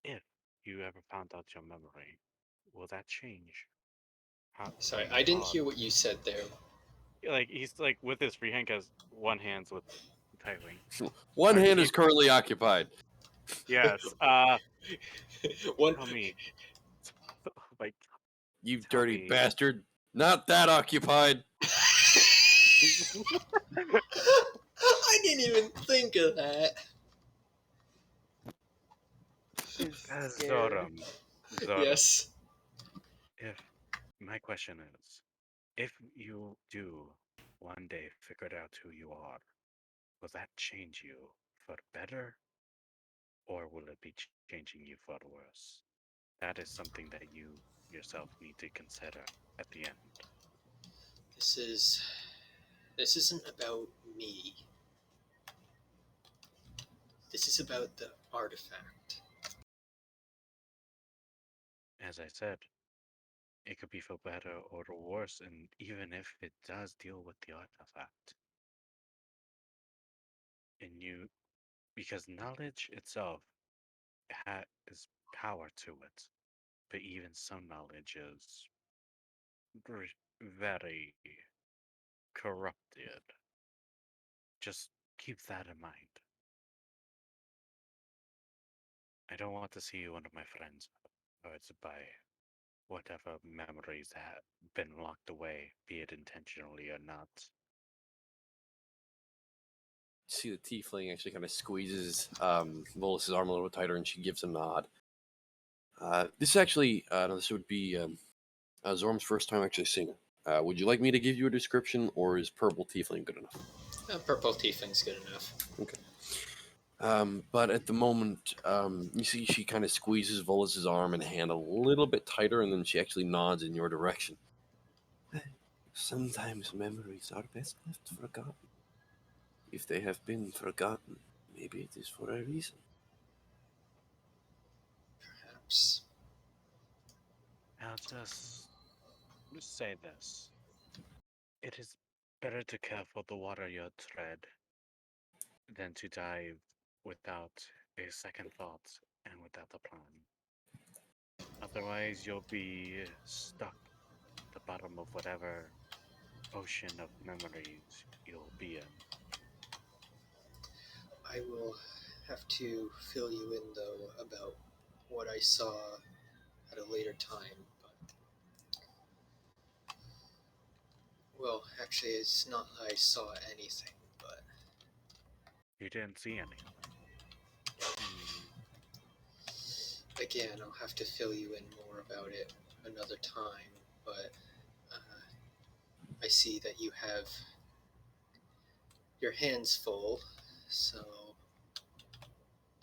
if you ever found out your memory, will that change? How Sorry, you I didn't thought? hear what you said there. Like he's like with his free hand, because one hand's with tightly. One Sorry, hand is currently occupied. Yes. One. Tell me. Like, You tell dirty me. bastard. Not that occupied. I didn't even think of that. Zoram. Yes. If my question is, if you do one day figure out who you are, will that change you for better, or will it be changing you for the worse? That is something that you yourself need to consider at the end. This isn't about me. This is about the artifact. As I said, it could be for better or the worse, and even if it does deal with the artifact, and you, because knowledge itself has power to it. but even some knowledge is very corrupted. Just keep that in mind. I don't want to see one of my friends hurt by whatever memories have been locked away, be it intentionally or not. See the tiefling actually kind of squeezes Volus's arm a little tighter, and she gives a nod. This actually, this would be Zorm's first time actually seeing it. Would you like me to give you a description, or is purple tiefling good enough? Purple tiefling's good enough. Okay. But at the moment, you see she kind of squeezes Volus's arm and hand a little bit tighter, and then she actually nods in your direction. Sometimes memories are best left forgotten. If they have been forgotten, maybe it is for a reason. Perhaps. I'll just say this. It is better to care for the water you tread than to dive without a second thought and without a plan. Otherwise, you'll be stuck at the bottom of whatever ocean of memories you'll be in. I will have to fill you in, though, about what I saw at a later time. Well, actually, it's not that I saw anything, but You didn't see anything. again, I'll have to fill you in more about it another time. But I see that you have your hands full, so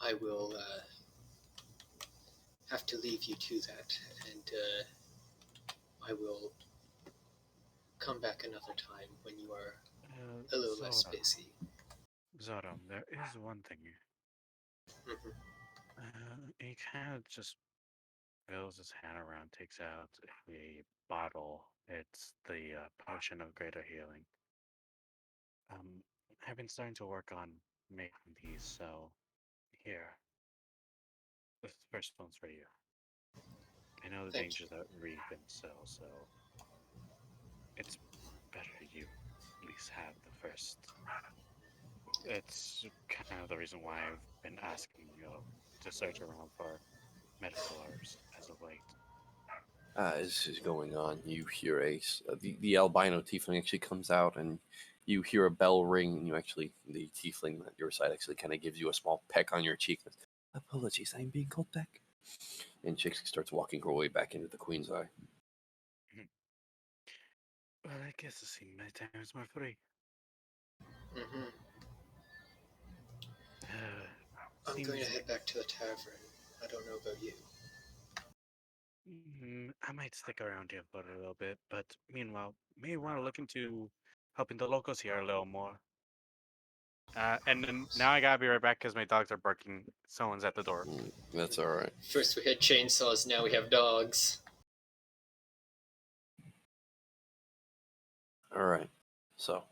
I will have to leave you to that, and I will come back another time when you are a little less busy. Zoram, there is one thing. Mhm. He kind of just fills his hand around, takes out a bottle. It's the potion of greater healing. I've been starting to work on making these, so here. The first one's for you. I know the Thank dangers that reap and so it's better you at least have the first. It's kind of the reason why I've been asking you to search around for medical herbs as of late. As this is going on, you hear the albino tiefling actually comes out, and you hear a bell ring, and the tiefling at your side actually kind of gives you a small peck on your cheek. Apologies, I'm being called back. And she starts walking her way back into the Queen's Eye. Well, I guess the scene my time is more free. Mm-hmm. I'm going to head back to the tavern. I don't know about you. I might stick around here for a little bit, but meanwhile, may want to look into helping the locals here a little more. And then now I gotta be right back because my dogs are barking. Someone's at the door. That's all right. First we had chainsaws, now we have dogs. All right. So,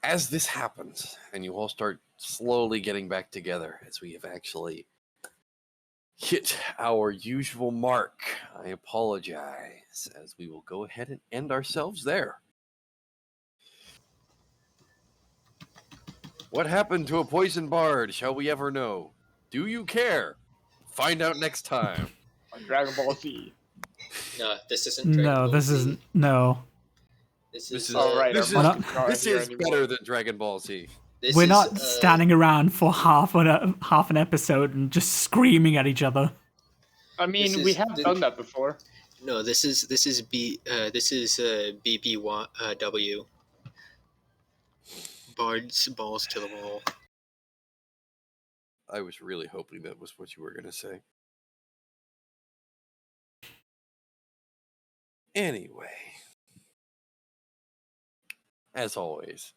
as this happens, and you all start slowly getting back together, as we have actually hit our usual mark, I apologize, as we will go ahead and end ourselves there. What happened to a poison bard? Shall we ever know? Do you care? Find out next time. On Dragon Ball Z. No, this isn't Dragon No, Ball this Z. isn't. No. This This is. is Oh, right, this our is monkeys aren't this here is anymore. better than Dragon Ball Z. This We're is, not standing around for half an episode and just screaming at each other. I mean, This we is have the- done that before. No, this is BBW. Bards balls to the wall. I was really hoping that was what you were going to say. Anyway, as always,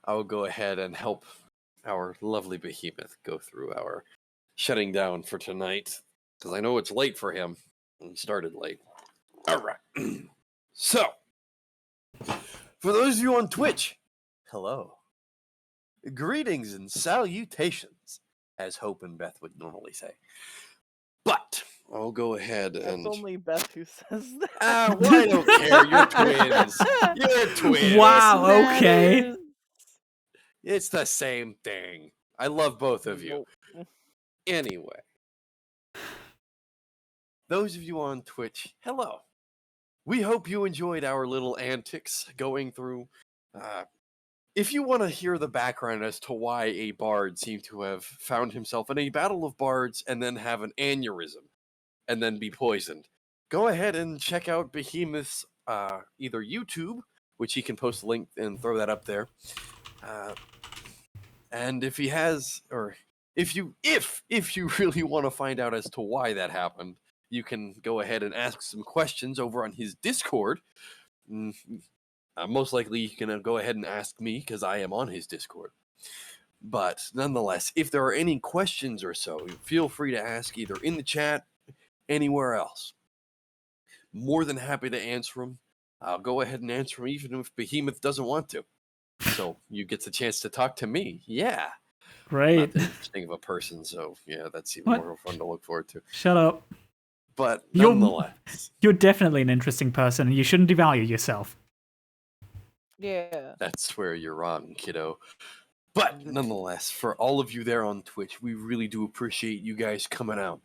I will go ahead and help our lovely behemoth go through our shutting down for tonight, because I know it's late for him. He started late. All right. So, for those of you on Twitch, hello. Greetings and salutations, as Hope and Beth would normally say. But I'll go ahead That's and. only Beth who says that. Well, I don't care. You're twins. You're twins. Wow, It okay. matters. It's the same thing. I love both of you. Nope. Anyway, those of you on Twitch, hello. We hope you enjoyed our little antics going through. If you want to hear the background as to why a bard seemed to have found himself in a battle of bards and then have an aneurysm and then be poisoned, go ahead and check out Behemoth's either YouTube, which he can post a link and throw that up there. And if he has, or if you really want to find out as to why that happened, you can go ahead and ask some questions over on his Discord. Most likely, you can go ahead and ask me because I am on his Discord. But nonetheless, if there are any questions or so, feel free to ask either in the chat, anywhere else. More than happy to answer them. I'll go ahead and answer them even if Behemoth doesn't want to. So you get the chance to talk to me. Yeah. Great. Not that interesting of a person, so yeah, that's even What? more fun to look forward to. Shut up. But You're- nonetheless, You're definitely an interesting person, and you shouldn't devalue yourself. Yeah. that's where you're wrong, kiddo. But nonetheless, for all of you there on Twitch, we really do appreciate you guys coming out.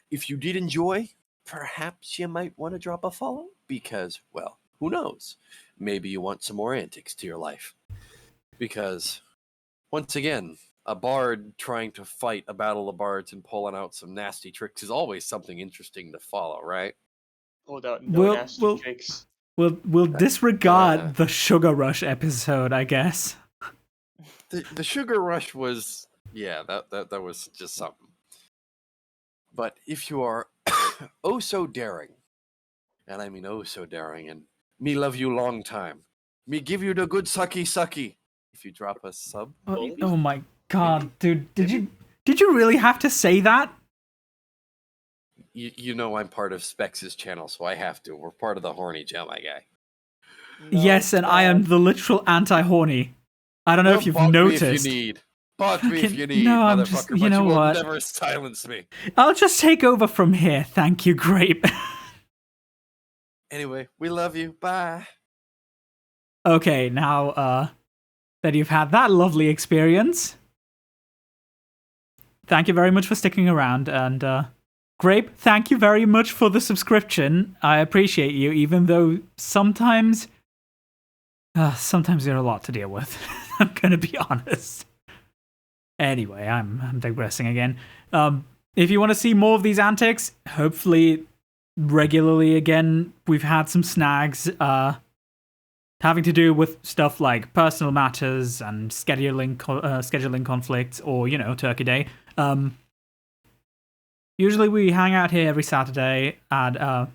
If you did enjoy, perhaps you might want to drop a follow because, well, who knows? Maybe you want some more antics to your life. Because, once again, a bard trying to fight a battle of bards and pulling out some nasty tricks is always something interesting to follow, right? Hold out, no Well, nasty well- tricks. We'll disregard uh, the Sugar Rush episode, I guess. The sugar rush was, yeah, that was just something. But if you are oh so daring, and I mean oh so daring, and me love you long time, me give you the good sucky, if you drop a sub, maybe? Oh my god, dude! Did you really have to say that? You know I'm part of Specs' channel, so I have to. We're part of the horny gem, my guy. No, Yes, and I am Beth. the literal anti-horny. I don't know if you've Bug me noticed. if you need. Bug me if Fucking- you need, no, I'm motherfucker. just- but you know will what? never silence me. I'll just take over from here. Thank you, Grape. Anyway, we love you. Bye. Okay, now that you've had that lovely experience, thank you very much for sticking around, and Grape, thank you very much for the subscription. I appreciate you, even though sometimes you're a lot to deal with. I'm gonna be honest. Anyway, I'm digressing again. If you want to see more of these antics, hopefully regularly again, we've had some snags having to do with stuff like personal matters and scheduling conflicts, or Turkey Day. Usually we hang out here every Saturday at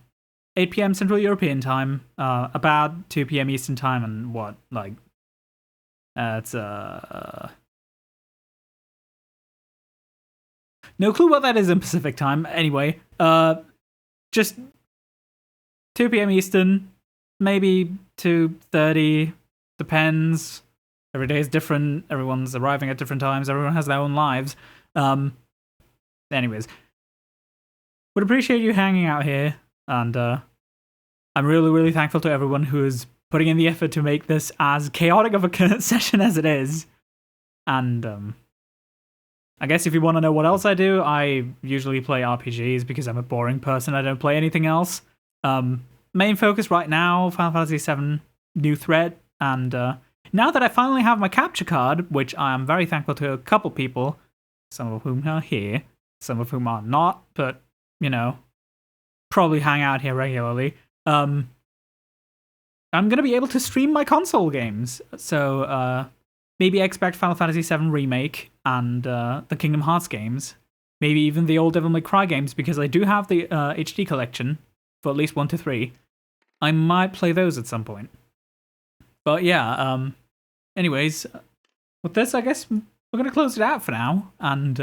8 p.m. Central European Time, about 2 p.m. Eastern Time, and it's no clue what that is in Pacific Time. Anyway, just 2 p.m. Eastern, maybe 2:30, depends. Every day is different. Everyone's arriving at different times. Everyone has their own lives. Anyways, would appreciate you hanging out here, and I'm really, really thankful to everyone who is putting in the effort to make this as chaotic of a session as it is. And I guess if you want to know what else I do, I usually play RPGs because I'm a boring person. I don't play anything else. Main focus right now, Final Fantasy VII New Threat, and now that I finally have my capture card, which I am very thankful to a couple people, some of whom are here, some of whom are not, but, probably hang out here regularly, I'm going to be able to stream my console games. So maybe expect Final Fantasy VII Remake and the Kingdom Hearts games. Maybe even the old Devil May Cry games, because I do have the HD collection for at least 1 to 3. I might play those at some point. But yeah, anyways, with this, I guess we're going to close it out for now. And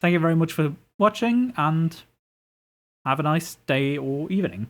thank you very much for watching, and have a nice day or evening.